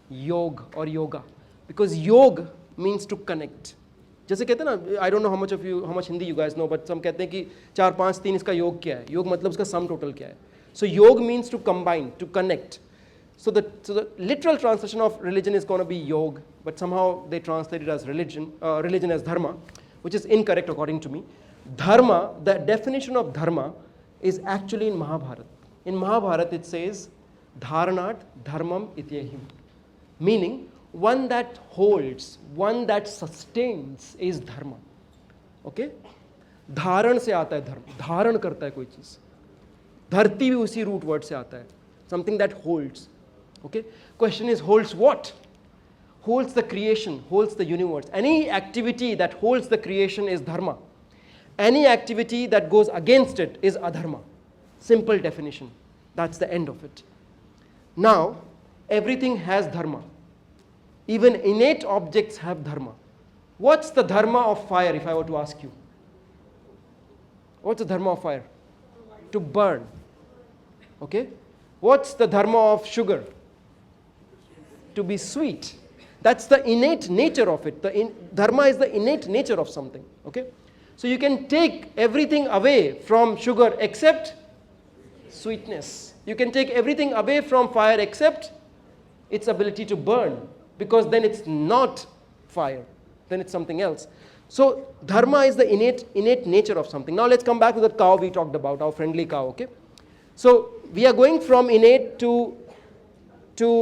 yog or yoga. Because yog means to connect. जैसे कहते हैं ना, I don't know how much Hindi you guys know, but some कहते हैं कि 4, 5, 3 इसका योग क्या है? योग मतलब उसका sum total क्या है? So yog means to combine, to connect. So the literal translation of religion is going to be yog, but somehow they translate it as religion as dharma, which is incorrect according to me. Dharma, the definition of dharma is actually in Mahabharata. In Mahabharata it says, dharanat dharmam ityahim, meaning one that holds, one that sustains is dharma. Okay? धारण से आता है धर्म, धारण करता है कोई चीज. धरती भी उसी root word से आता है. Something that holds. Okay? Question is, holds what? Holds the creation, holds the universe. Any activity that holds the creation is dharma. Any activity that goes against it is adharma. Simple definition. That's the end of it. Now, everything has dharma. Even innate objects have dharma. What's the dharma of fire, if I were to ask you? What's the dharma of fire? To burn. Okay? What's the dharma of sugar? To be sweet. That's the innate nature of it. Dharma is the innate nature of something. Okay? So you can take everything away from sugar except sweetness. You can take everything away from fire except its ability to burn, because then it's not fire, then it's something else. So dharma is the innate nature of something. Now let's come back to that cow we talked about, our friendly cow. Okay? So we are going from innate to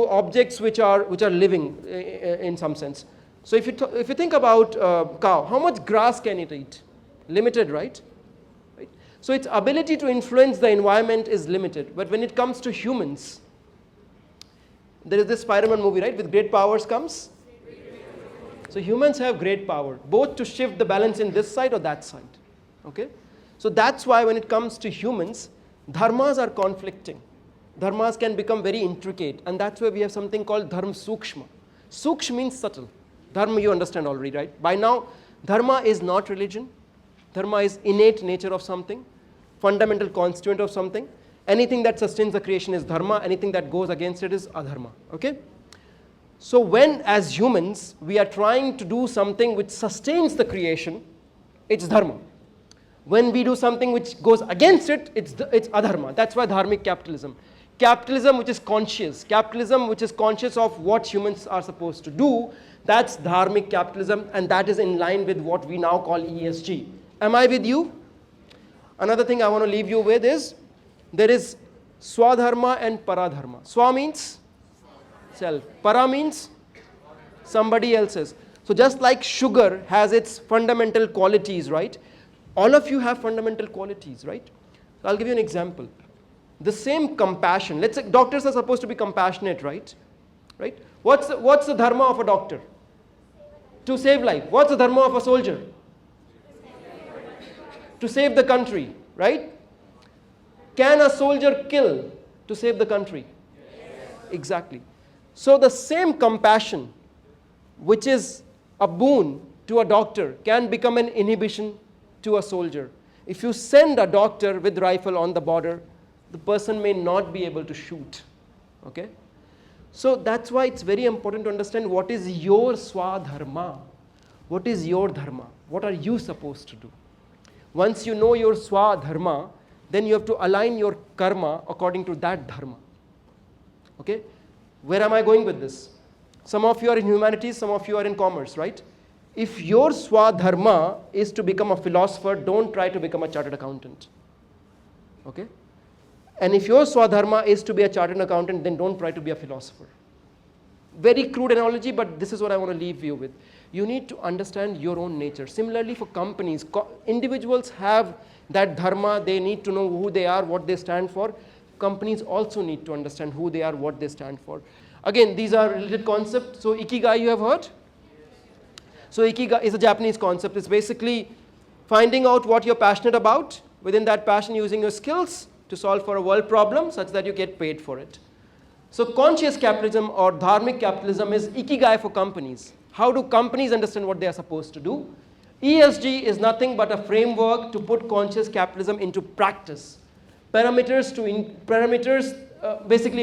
objects which are living in some sense. So if you think about cow, how much grass can it eat? Limited, right? So its ability to influence the environment is limited. But when it comes to humans, there is this Spider-Man movie, right? With great powers comes. So humans have great power, both to shift the balance in this side or that side. Okay? So that's why when it comes to humans, dharmas are conflicting. Dharmas can become very intricate, and that's why we have something called dharma sukshma. Sukshma means subtle. Dharma you understand already, right? By now, dharma is not religion. Dharma is innate nature of something, fundamental constituent of something. Anything that sustains the creation is dharma. Anything that goes against it is adharma. Okay? So when, as humans, we are trying to do something which sustains the creation, it's dharma. When we do something which goes against it, it's adharma. That's why dharmic capitalism. Capitalism which is conscious. Capitalism which is conscious of what humans are supposed to do, that's dharmic capitalism, and that is in line with what we now call ESG. Am I with you? Another thing I want to leave you with is, there is swadharma and paradharma. Swa means self. Para means somebody else's. So just like sugar has its fundamental qualities, right? All of you have fundamental qualities, right? I'll give you an example. The same compassion. Let's say doctors are supposed to be compassionate, right? Right? What's the dharma of a doctor? To save life. What's the dharma of a soldier? To save the country, right? Can a soldier kill to save the country? Yes. Exactly. So the same compassion, which is a boon to a doctor, can become an inhibition to a soldier. If you send a doctor with rifle on the border, the person may not be able to shoot. Okay? So that's why it's very important to understand what is your swadharma. What is your dharma? What are you supposed to do? Once you know your swadharma, then you have to align your karma according to that dharma. Okay? Where am I going with this? Some of you are in humanities, some of you are in commerce, right? If your swadharma is to become a philosopher, don't try to become a chartered accountant. Okay? And if your swadharma is to be a chartered accountant, then don't try to be a philosopher. Very crude analogy, but this is what I want to leave you with. You need to understand your own nature. Similarly for companies, individuals have that dharma, they need to know who they are, what they stand for. Companies also need to understand who they are, what they stand for. Again, these are related concepts. So ikigai you have heard? So ikigai is a Japanese concept. It's basically finding out what you're passionate about, within that passion using your skills to solve for a world problem such that you get paid for it. So conscious capitalism or dharmic capitalism is ikigai for companies. How do companies understand what they are supposed to do? ESG is nothing but a framework to put conscious capitalism into practice. Basically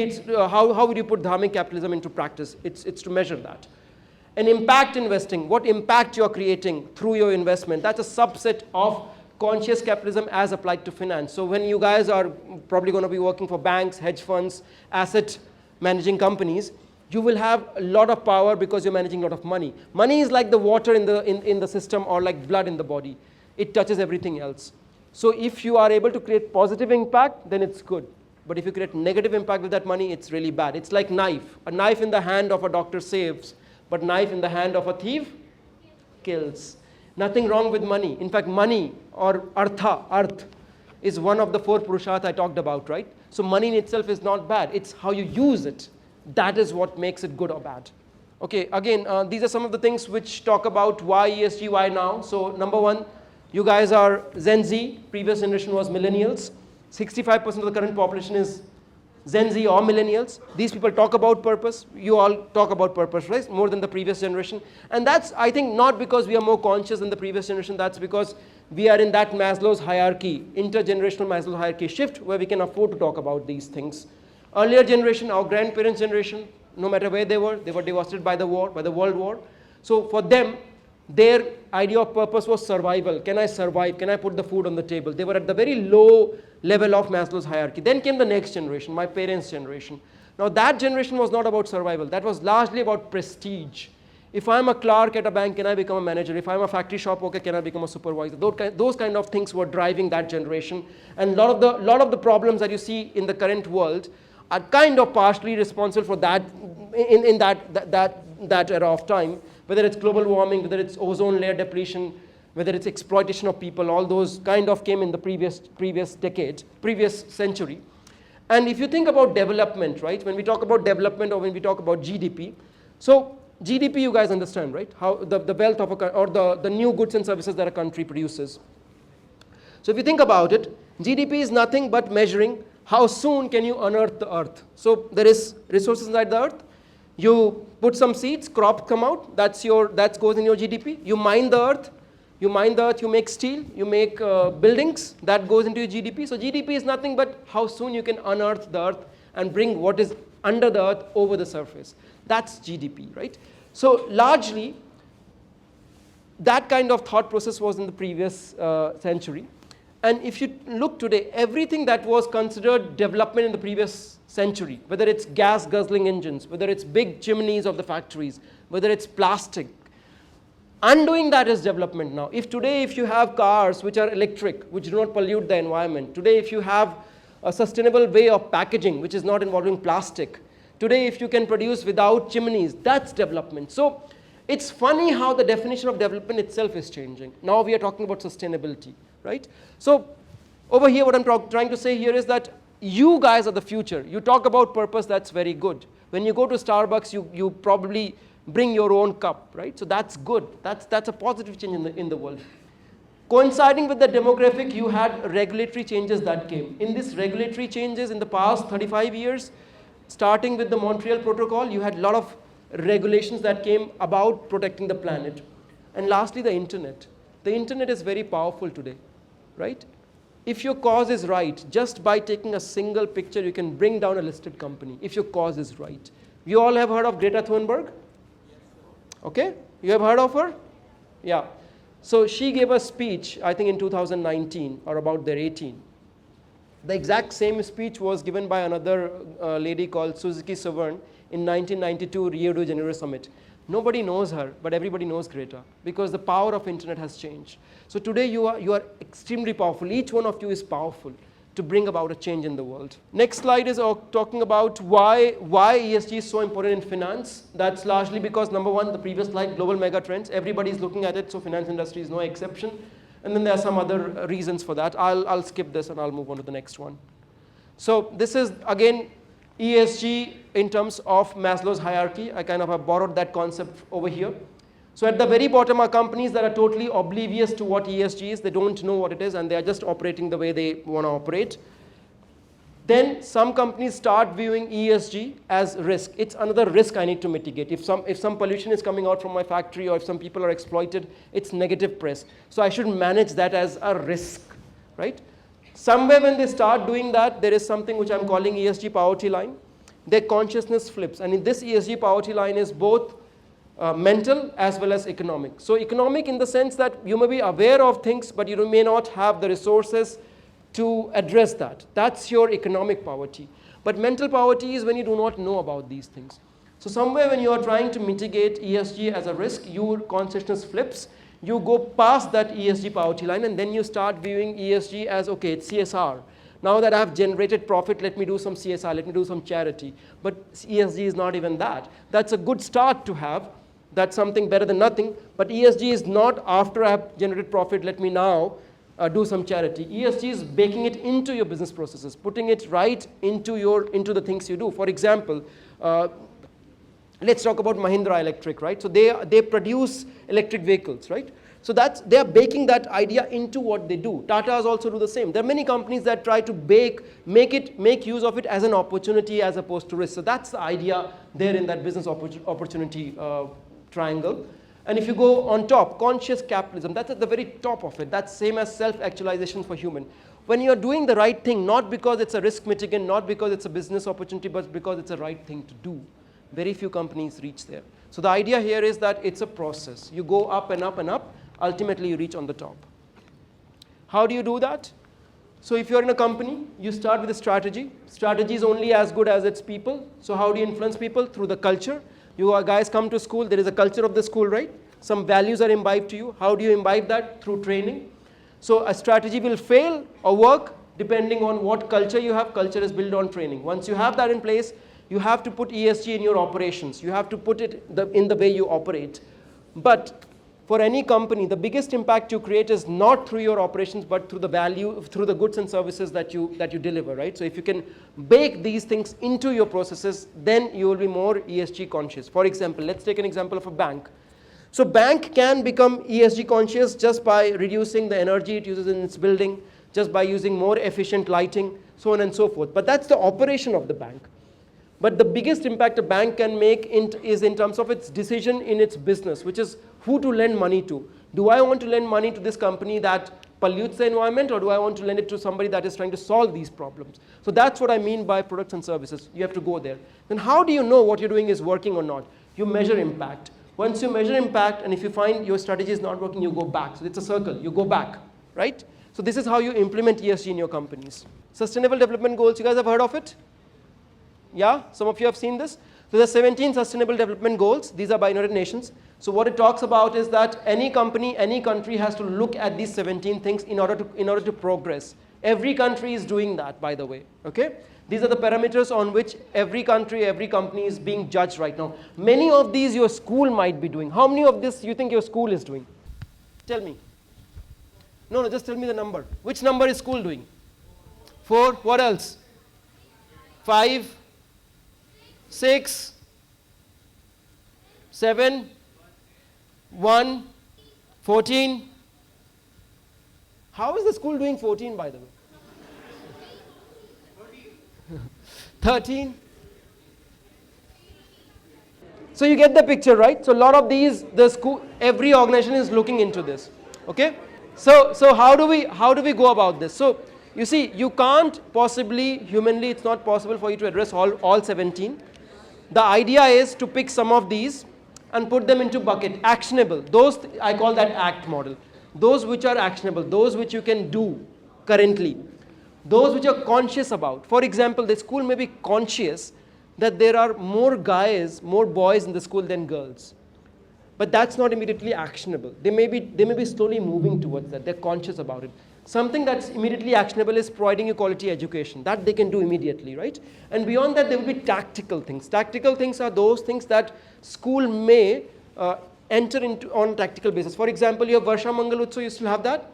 it's how would you put dharmic capitalism into practice? It's to measure that. And impact investing, what impact you're creating through your investment, that's a subset of conscious capitalism as applied to finance. So when you guys are probably going to be working for banks, hedge funds, asset managing companies, you will have a lot of power because you're managing a lot of money. Money is like the water in the system or like blood in the body. It touches everything else. So if you are able to create positive impact, then it's good. But if you create negative impact with that money, it's really bad. It's like knife. A knife in the hand of a doctor saves, but knife in the hand of a thief kills. Nothing wrong with money. In fact, money or arth is one of the 4 purusharthas I talked about, right? So money in itself is not bad. It's how you use it. That is what makes it good or bad. Okay, again, these are some of the things which talk about why ESG, why now. So number 1, you guys are Gen Z. Previous generation was millennials. 65% of the current population is Gen Z or millennials. These people talk about purpose. You all talk about purpose, right? More than the previous generation. And that's, I think, not because we are more conscious than the previous generation. That's because we are in that Maslow's hierarchy, intergenerational Maslow's hierarchy shift, where we can afford to talk about these things. Earlier generation, our grandparents' generation, no matter where they were devastated by the war, by the World War. So for them, their idea of purpose was survival. Can I survive? Can I put the food on the table? They were at the very low level of Maslow's hierarchy. Then came the next generation, my parents' generation. Now that generation was not about survival. That was largely about prestige. If I'm a clerk at a bank, can I become a manager? If I'm a factory shop worker, can I become a supervisor? Those kind of things were driving that generation. And a lot of the problems that you see in the current world are kind of partially responsible for that in that era of time. Whether it's global warming, whether it's ozone layer depletion, whether it's exploitation of people, all those kind of came in the previous decade, previous century. And if you think about development, right? When we talk about development or when we talk about GDP, so GDP you guys understand, right? How the wealth of a country or the new goods and services that a country produces. So if you think about it, GDP is nothing but measuring how soon can you unearth the earth. So there is resources inside the earth. You put some seeds, crops come out, that goes in your GDP. You mine the earth, you make steel, you make buildings, that goes into your GDP. So GDP is nothing but how soon you can unearth the earth and bring what is under the earth over the surface. That's GDP, right? So largely, that kind of thought process was in the previous century. And if you look today, everything that was considered development in the previous century, whether it's gas guzzling engines, whether it's big chimneys of the factories, whether it's plastic, undoing that is development now. If you have cars which are electric, which do not pollute the environment, today if you have a sustainable way of packaging which is not involving plastic, today if you can produce without chimneys, that's development. So it's funny how the definition of development itself is changing. Now we are talking about sustainability, right? So over here what I'm trying to say here is that you guys are the future. You talk about purpose, that's very good. When you go to Starbucks, you probably bring your own cup, right? So that's good. That's a positive change in the world. Coinciding with the demographic, you had regulatory changes that came. In these regulatory changes in the past 35 years, starting with the Montreal Protocol, you had a lot of regulations that came about protecting the planet. And lastly, the internet. The internet is very powerful today, right? If your cause is right, just by taking a single picture, you can bring down a listed company, if your cause is right. You all have heard of Greta Thunberg? Okay, you have heard of her? Yeah. So she gave a speech, I think in 2019 or about their 18. The exact same speech was given by another lady called Suzuki Savern in 1992 Rio de Janeiro summit. Nobody knows her, but everybody knows Greta because the power of internet has changed. So today you are extremely powerful. Each one of you is powerful to bring about a change in the world. Next slide is talking about why ESG is so important in finance. That's largely because number one, the previous slide, global mega trends. Everybody is looking at it, so finance industry is no exception. And then there are some other reasons for that. I'll skip this and I'll move on to the next one. So this is again ESG in terms of Maslow's hierarchy. I kind of have borrowed that concept over here. So at the very bottom are companies that are totally oblivious to what ESG is. They don't know what it is and they are just operating the way they want to operate. Then some companies start viewing ESG as risk. It's another risk I need to mitigate. If some pollution is coming out from my factory or if some people are exploited, it's negative press. So I should manage that as a risk, right? Somewhere when they start doing that, there is something which I'm calling ESG poverty line. Their consciousness flips. And in this ESG poverty line is both mental as well as economic. So economic in the sense that you may be aware of things, but you may not have the resources to address that. That's your economic poverty. But mental poverty is when you do not know about these things. So somewhere when you are trying to mitigate ESG as a risk, your consciousness flips. You go past that ESG poverty line and then you start viewing ESG as, okay, it's CSR. Now that I've generated profit, let me do some CSR, let me do some charity. But ESG is not even that. That's a good start to have. That's something better than nothing. But ESG is not after I've generated profit, let me now do some charity. ESG is baking it into your business processes, putting it right into the things you do. For example, let's talk about Mahindra Electric, right? So they produce electric vehicles, right? So they are baking that idea into what they do. Tatas also do the same. There are many companies that try to make use of it as an opportunity as opposed to risk. So that's the idea there in that business opportunity triangle. And if you go on top, conscious capitalism, that's at the very top of it. That's same as self-actualization for human. When you're doing the right thing, not because it's a risk mitigant, not because it's a business opportunity, but because it's the right thing to do. Very few companies reach there. So the idea here is that it's a process. You go up and up and up, ultimately you reach on the top. How do you do that? So if you're in a company, you start with a strategy. Strategy is only as good as its people. So how do you influence people? Through the culture. You guys come to school, there is a culture of the school, right? Some values are imbibed to you. How do you imbibe that? Through training. So a strategy will fail or work depending on what culture you have. Culture is built on training. Once you have that in place, you have to put ESG in your operations. You have to put it in the way you operate. But for any company, the biggest impact you create is not through your operations, but through the value, through the goods and services that you deliver, right? So if you can bake these things into your processes, then you will be more ESG conscious. For example, let's take an example of a bank. So bank can become ESG conscious just by reducing the energy it uses in its building, just by using more efficient lighting, so on and so forth. But that's the operation of the bank. But the biggest impact a bank can make is in terms of its decision in its business, which is who to lend money to. Do I want to lend money to this company that pollutes the environment, or do I want to lend it to somebody that is trying to solve these problems? So that's what I mean by products and services. You have to go there. Then how do you know what you're doing is working or not? You measure impact. Once you measure impact, and if you find your strategy is not working, you go back. So it's a circle. You go back, right? So this is how you implement ESG in your companies. Sustainable Development Goals, you guys have heard of it? Yeah, some of you have seen this. So there's 17 Sustainable Development Goals. These are by United Nations. So what it talks about is that any company, any country has to look at these 17 things in order to progress. Every country is doing that, by the way. Okay? These are the parameters on which every country, every company is being judged right now. Many of these your school might be doing. How many of this you think your school is doing? Tell me. No, just tell me the number. Which number is school doing? 4. What else? 5. 6. 7. 1. 14. How is the school doing 14, by the way? 13. So you get the picture, right? So a lot of these, the school, every organization is looking into this. Okay? So how do we go about this? So you see, you can't possibly, humanly, it's not possible for you to address all 17. The idea is to pick some of these and put them into bucket, actionable. Those, I call that ACT model. Those which are actionable, those which you can do currently, those which are conscious about. For example, the school may be conscious that there are more guys, more boys in the school than girls. But that's not immediately actionable. They may be slowly moving towards that. They're conscious about it. Something that's immediately actionable is providing you quality education. That they can do immediately, right? And beyond that, there will be tactical things. Tactical things are those things that school may enter into on a tactical basis. For example, your Varsha Mangal Utsav, you still have that?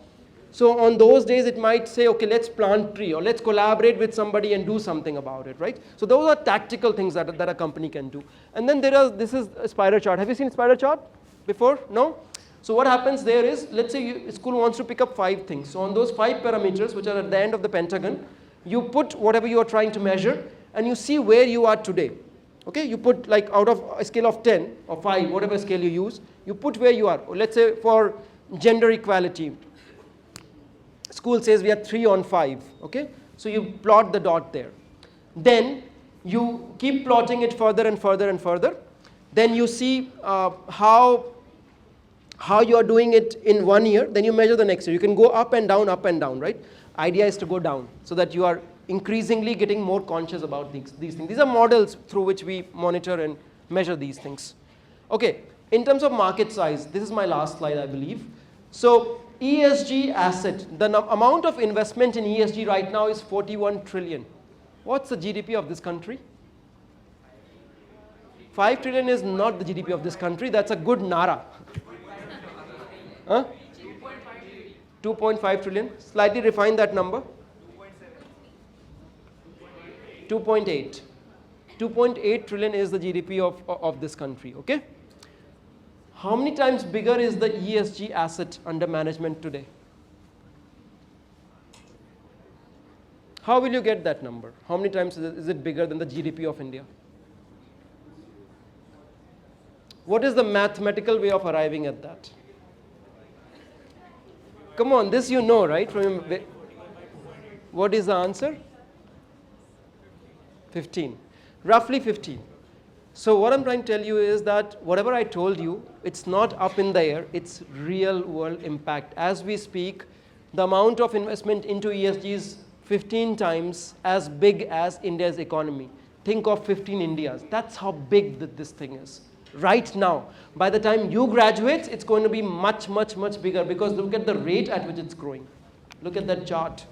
So on those days, it might say, okay, let's plant tree, or let's collaborate with somebody and do something about it, right? So those are tactical things that a company can do. And then this is a spider chart. Have you seen spider chart before? No? So what happens there is, let's say school wants to pick up 5 things. So on those 5 parameters, which are at the end of the pentagon, you put whatever you are trying to measure, and you see where you are today. Okay, you put like out of a scale of 10 or 5, whatever scale you use, you put where you are. Let's say for gender equality, school says we are 3 on 5. Okay, so you plot the dot there. Then you keep plotting it further and further and further. Then you see how you are doing it in 1 year. Then you measure the next year. You can go up and down, right? Idea is to go down so that you are increasingly getting more conscious about these things. These are models through which we monitor and measure these things. Okay, in terms of market size, this is my last slide, I believe. So ESG asset, the amount of investment in ESG right now is 41 trillion. What's the GDP of this country? 5 trillion is not the GDP of this country. That's a good nara. Huh? 2.5 trillion. Slightly refine that number. 2.8. 2.8 trillion is the GDP of this country. Okay? How many times bigger is the ESG asset under management today? How will you get that number? How many times is it bigger than the GDP of India? What is the mathematical way of arriving at that? Come on, this you know, right? What is the answer? 15. Roughly 15. So what I'm trying to tell you is that whatever I told you, it's not up in the air, it's real world impact. As we speak, the amount of investment into ESG is 15 times as big as India's economy. Think of 15 Indias. That's how big this thing is. Right now, by the time you graduate, it's going to be much, much, much bigger, because look at the rate at which it's growing. Look at that chart.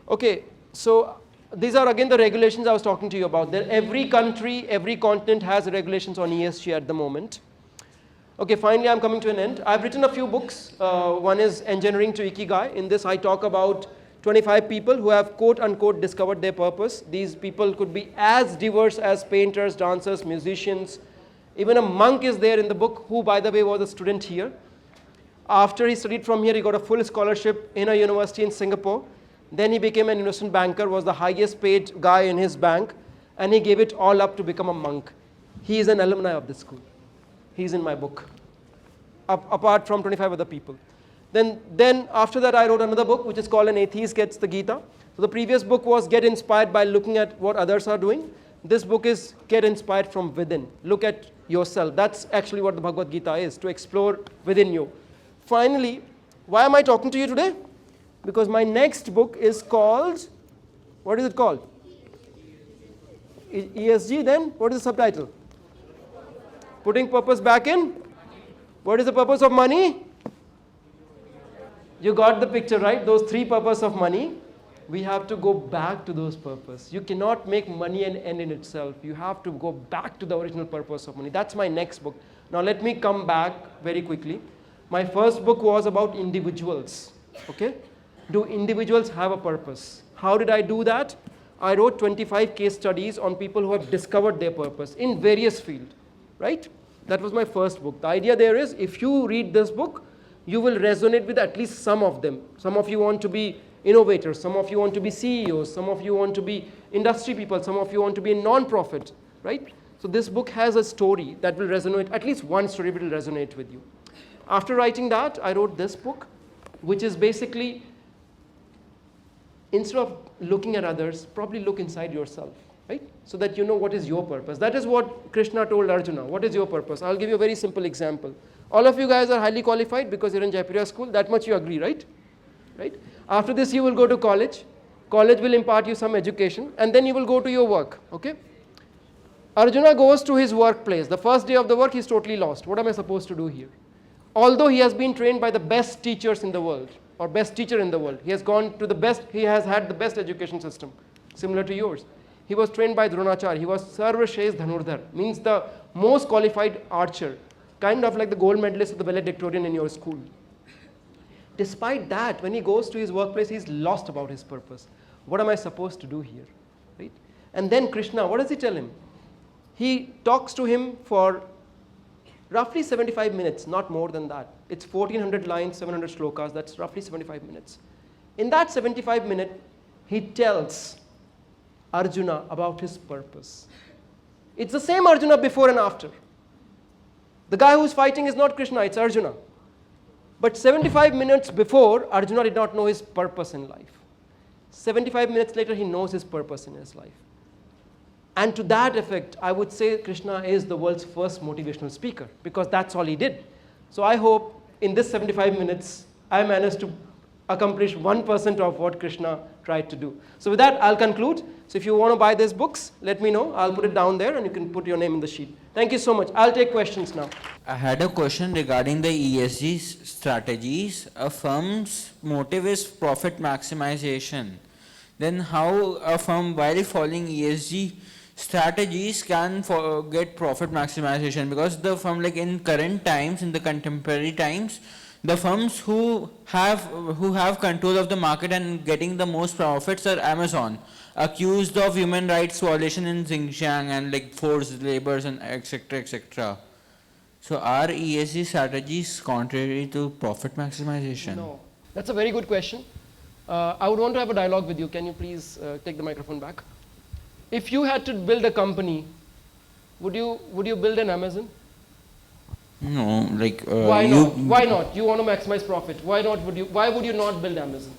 Okay, so these are again the regulations I was talking to you about. There, every country, every continent has regulations on ESG at the moment. Okay, finally I'm coming to an end. I've written a few books. One is Engineering to Ikigai. In this I talk about 25 people who have quote unquote discovered their purpose. These people could be as diverse as painters, dancers, musicians. Even a monk is there in the book, who by the way was a student here. After he studied from here, he got a full scholarship in a university in Singapore. Then he became an investment banker, was the highest paid guy in his bank, and he gave it all up to become a monk. He is an alumni of this school. He's in my book, apart from 25 other people. Then after that, I wrote another book, which is called An Atheist Gets the Gita. So the previous book was Get Inspired by looking at what others are doing. This book is Get Inspired from within. Look at yourself. That's actually what the Bhagavad Gita is, to explore within you. Finally, why am I talking to you today? Because my next book is called, what is it called? ESG then? What is the subtitle? Putting purpose back in. What is the purpose of money? You got the picture, right? Those three purposes of money. We have to go back to those purposes. You cannot make money an end in itself. You have to go back to the original purpose of money. That's my next book. Now let me come back very quickly. My first book was about individuals. Okay? Do individuals have a purpose? How did I do that? I wrote 25 case studies on people who have discovered their purpose in various fields. Right? That was my first book. The idea there is, if you read this book, you will resonate with at least some of them. Some of you want to be innovators, some of you want to be CEOs, some of you want to be industry people, some of you want to be a non-profit, right? So this book has a story that will resonate, at least one story will resonate with you. After writing that, I wrote this book, which is basically, instead of looking at others, probably look inside yourself, right? So that you know what is your purpose. That is what Krishna told Arjuna. What is your purpose? I'll give you a very simple example. All of you guys are highly qualified because you're in Jaipuria school. That much you agree, right? Right? After this, you will go to college. College will impart you some education, and then you will go to your work, okay? Arjuna goes to his workplace. The first day of the work, he's totally lost. What am I supposed to do here? Although he has been trained by the best teachers in the world, or best teacher in the world, he has gone to the best, he has had the best education system, similar to yours. He was trained by Dronacharya. He was Sarvashesh Dhanurdhar, means the most qualified archer, kind of like the gold medalist of the valedictorian in your school. Despite that, when he goes to his workplace, he's lost about his purpose. What am I supposed to do here? Right? And then Krishna, what does he tell him? He talks to him for roughly 75 minutes, not more than that. It's 1400 lines, 700 shlokas, that's roughly 75 minutes. In that 75 minutes, he tells Arjuna about his purpose. It's the same Arjuna before and after. The guy who's fighting is not Krishna, it's Arjuna. But 75 minutes before, Arjuna did not know his purpose in life. 75 minutes later, he knows his purpose in his life. And to that effect, I would say Krishna is the world's first motivational speaker, because that's all he did. So I hope in this 75 minutes, I managed to accomplish 1% of what Krishna tried to do. So with that, I'll conclude. So if you want to buy these books, let me know. I'll put it down there, and you can put your name in the sheet. Thank you so much. I'll take questions now. I had a question regarding the ESG strategies. A firm's motive is profit maximization. Then how a firm, while following ESG strategies, can get profit maximization? Because the firm, like in current times, in the contemporary times, the firms who have control of the market and getting the most profits are Amazon, accused of human rights violation in Xinjiang and like forced labors and etc. etc. So are ESG strategies contrary to profit maximization? No. That's a very good question. I would want to have a dialogue with you. Can you please take the microphone back? If you had to build a company, would you build an Amazon? No, like why not? Why not? You want to maximize profit. Why would you not build Amazon?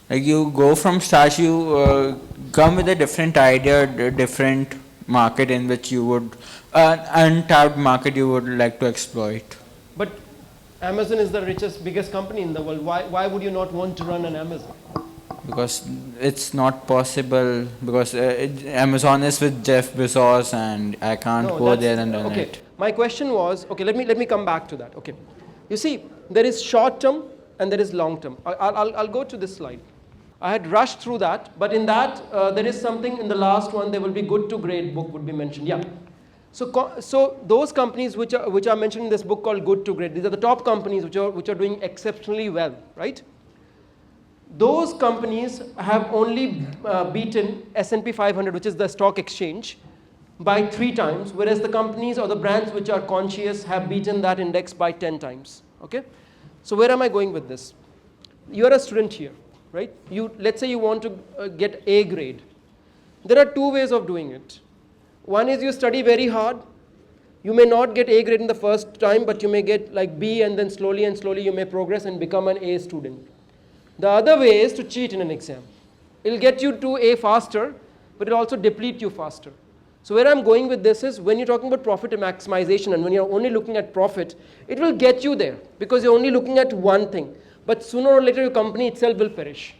Like you go from start, you come with a different idea, different market in which you would, untapped market you would like to exploit. But Amazon is the richest, biggest company in the world. Why would you not want to run an Amazon? Because it's not possible, because Amazon is with Jeff Bezos and I can't go there and run it. My question was, okay, let me come back to that. Okay, you see, there is short term and there is long term. I'll go to this slide. I had rushed through that, but in that there is something in the last one. There will be good to great book would be mentioned. Yeah. So those companies which are mentioned in this book called Good to Great, these are the top companies which are doing exceptionally well, right? Those companies have only beaten S&P 500, which is the stock exchange, by 3 times, whereas the companies or the brands which are conscious have beaten that index by 10 times. Okay? So where am I going with this? You are a student here, right? Let's say you want to get A grade. There are two ways of doing it. One is you study very hard. You may not get A grade in the first time, but you may get like B, and then slowly you may progress and become an A student. The other way is to cheat in an exam. It'll get you to A faster, but it'll also deplete you faster. So where I'm going with this is, when you're talking about profit maximization and when you're only looking at profit, it will get you there because you're only looking at one thing. But sooner or later your company itself will perish.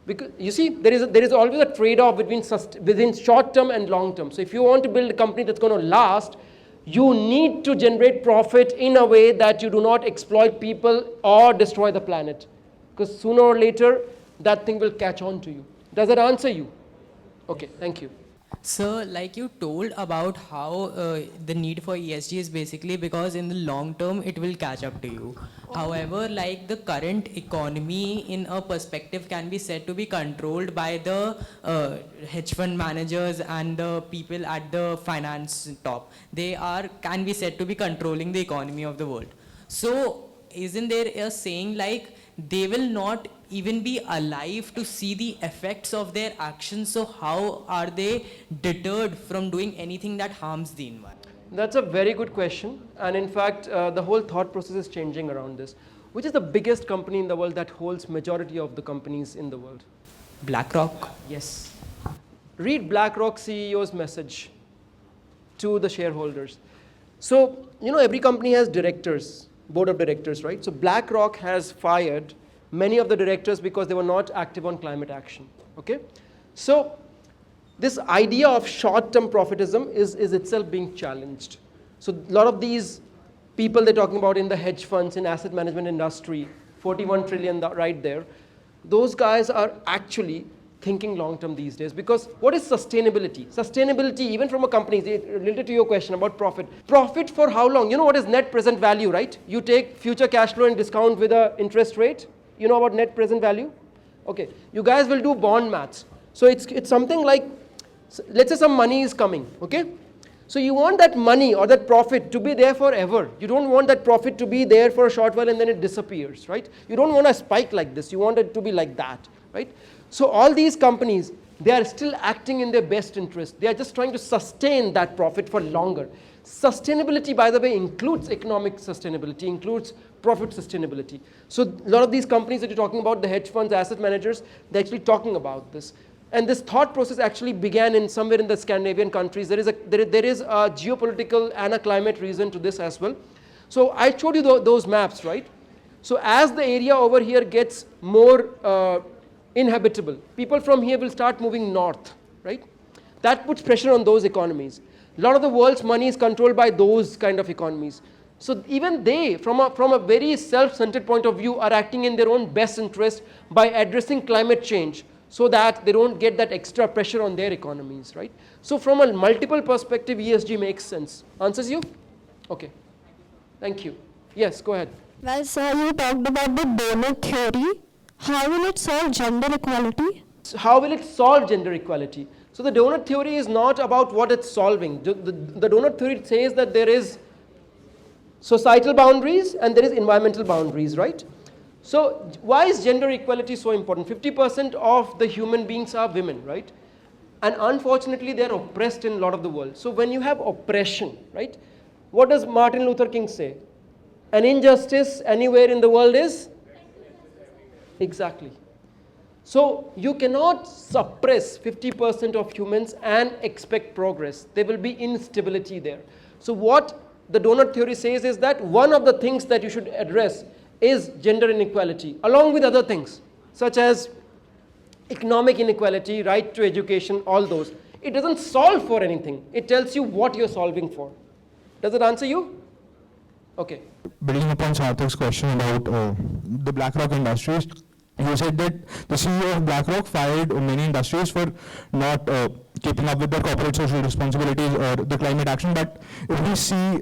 Because you see, there is always a trade-off between short-term and long-term. So if you want to build a company that's going to last, you need to generate profit in a way that you do not exploit people or destroy the planet. Because sooner or later, that thing will catch on to you. Does that answer you? Okay, thank you. So, like you told about how the need for ESG is basically because in the long term it will catch up to you. However, like the current economy in a perspective can be said to be controlled by the hedge fund managers and the people at the finance top. They can be said to be controlling the economy of the world. So, isn't there a saying like they will not even be alive to see the effects of their actions, so how are they deterred from doing anything that harms the environment? That's a very good question, and in fact the whole thought process is changing around this. Which is the biggest company in the world that holds majority of the companies in the world? Blackrock. Yes. Read Blackrock CEO's message to the shareholders. So, every company has directors, board of directors, right? So Blackrock has fired many of the directors because they were not active on climate action, okay? So this idea of short-term profitism is itself being challenged. So a lot of these people they're talking about in the hedge funds, in asset management industry, 41 trillion right there, those guys are actually thinking long-term these days, because what is sustainability? Sustainability, even from a company, related to your question about profit. Profit for how long? You know what is net present value, right? You take future cash flow and discount with an interest rate. You know about net present value? Okay, you guys will do bond maths. So it's something like, let's say some money is coming, okay? So you want that money or that profit to be there forever. You don't want that profit to be there for a short while and then it disappears, right? You don't want a spike like this. You want it to be like that, right? So all these companies, they are still acting in their best interest. They are just trying to sustain that profit for longer. Sustainability, by the way, includes economic sustainability, includes profit sustainability. So a lot of these companies that you're talking about, the hedge funds, asset managers, they're actually talking about this. And this thought process actually began in somewhere in the Scandinavian countries. There is a geopolitical and a climate reason to this as well. So I showed you those maps, right? So as the area over here gets more inhabitable, people from here will start moving north, right? That puts pressure on those economies. A lot of the world's money is controlled by those kind of economies. So even they, from a very self-centered point of view, are acting in their own best interest by addressing climate change so that they don't get that extra pressure on their economies, right? So from a multiple perspective, ESG makes sense. Answers you? Okay. Thank you. Yes, go ahead. Well, sir, you talked about the donor theory. How will it solve gender equality? How will it solve gender equality? So the donor theory is not about what it's solving. The donor theory says that there is societal boundaries and there is environmental boundaries, right? So why is gender equality so important? 50% of the human beings are women, right? And unfortunately, they are oppressed in a lot of the world. So when you have oppression, right? What does Martin Luther King say? An injustice anywhere in the world is? Exactly. So you cannot suppress 50% of humans and expect progress. There will be instability there. So what the donor theory says is that one of the things that you should address is gender inequality, along with other things, such as economic inequality, right to education, all those. It doesn't solve for anything. It tells you what you're solving for. Does it answer you? Okay. Building upon Sarthak's question about the BlackRock Industries, you said that the CEO of BlackRock fired many industries for not keeping up with their corporate social responsibilities or the climate action. But if we see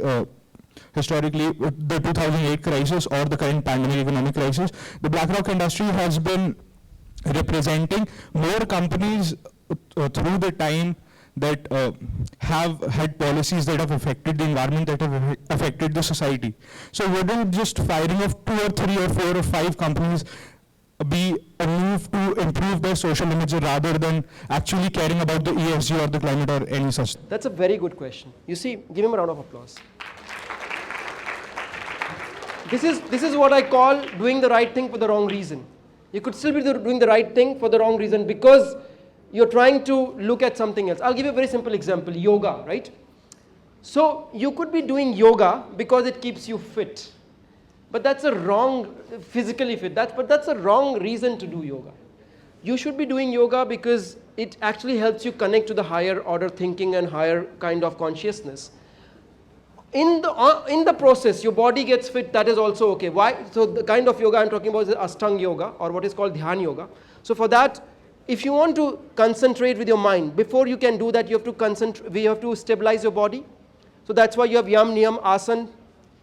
historically the 2008 crisis or the current pandemic economic crisis, the BlackRock industry has been representing more companies through the time that have had policies that have affected the environment, that have affected the society. So wouldn't just firing of 2 or 3 or 4 or 5 companies be a move to improve their social image rather than actually caring about the ESG or the climate or any such? That's a very good question. You see, give him a round of applause. This is what I call doing the right thing for the wrong reason. You could still be doing the right thing for the wrong reason because you're trying to look at something else. I'll give you a very simple example, yoga, right? So you could be doing yoga because it keeps you fit. But that's a wrong, physically fit, but that's a wrong reason to do yoga. You should be doing yoga because it actually helps you connect to the higher order thinking and higher kind of consciousness. In the process, your body gets fit, that is also okay. Why? So the kind of yoga I'm talking about is Ashtanga yoga, or what is called Dhyan yoga. So for that, if you want to concentrate with your mind, before you can do that, you have to concentrate, you have to stabilize your body. So that's why you have Yam, Niyam, Asan,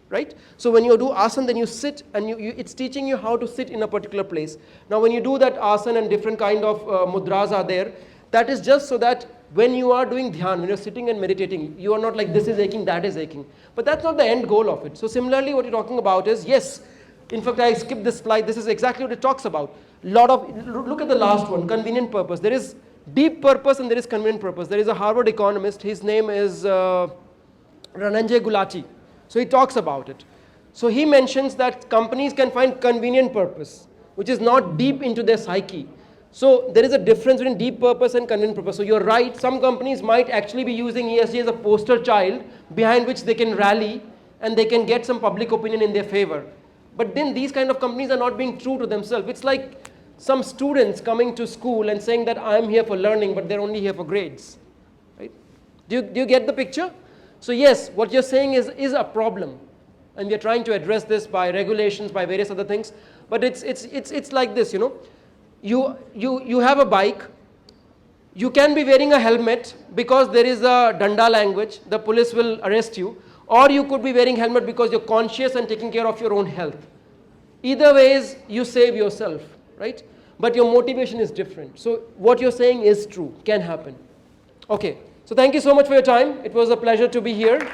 right? So when you do Asan, then you sit, and it's teaching you how to sit in a particular place. Now when you do that Asan and different kind of mudras are there, that is just so that when you are doing Dhyan, when you're sitting and meditating, you are not like this is aching, that is aching. But that's not the end goal of it. So similarly, what you're talking about is, yes, in fact, I skipped this slide. This is exactly what it talks about. Look at the last one, convenient purpose. There is deep purpose and there is convenient purpose. There is a Harvard economist, his name is Rananjay Gulati. So he talks about it. So he mentions that companies can find convenient purpose, which is not deep into their psyche. So there is a difference between deep purpose and convenient purpose. So you're right, some companies might actually be using ESG as a poster child behind which they can rally and they can get some public opinion in their favor. But then these kind of companies are not being true to themselves. It's like some students coming to school and saying that I'm here for learning, but they're only here for grades. Right? Do you get the picture? So yes, what you're saying is a problem. And we're trying to address this by regulations, by various other things. But it's like this, you know. You have a bike, you can be wearing a helmet because there is a danda language, the police will arrest you, or you could be wearing helmet because you're conscious and taking care of your own health. Either ways, you save yourself, right? But your motivation is different. So what you're saying is true, can happen. Okay, so thank you so much for your time. It was a pleasure to be here.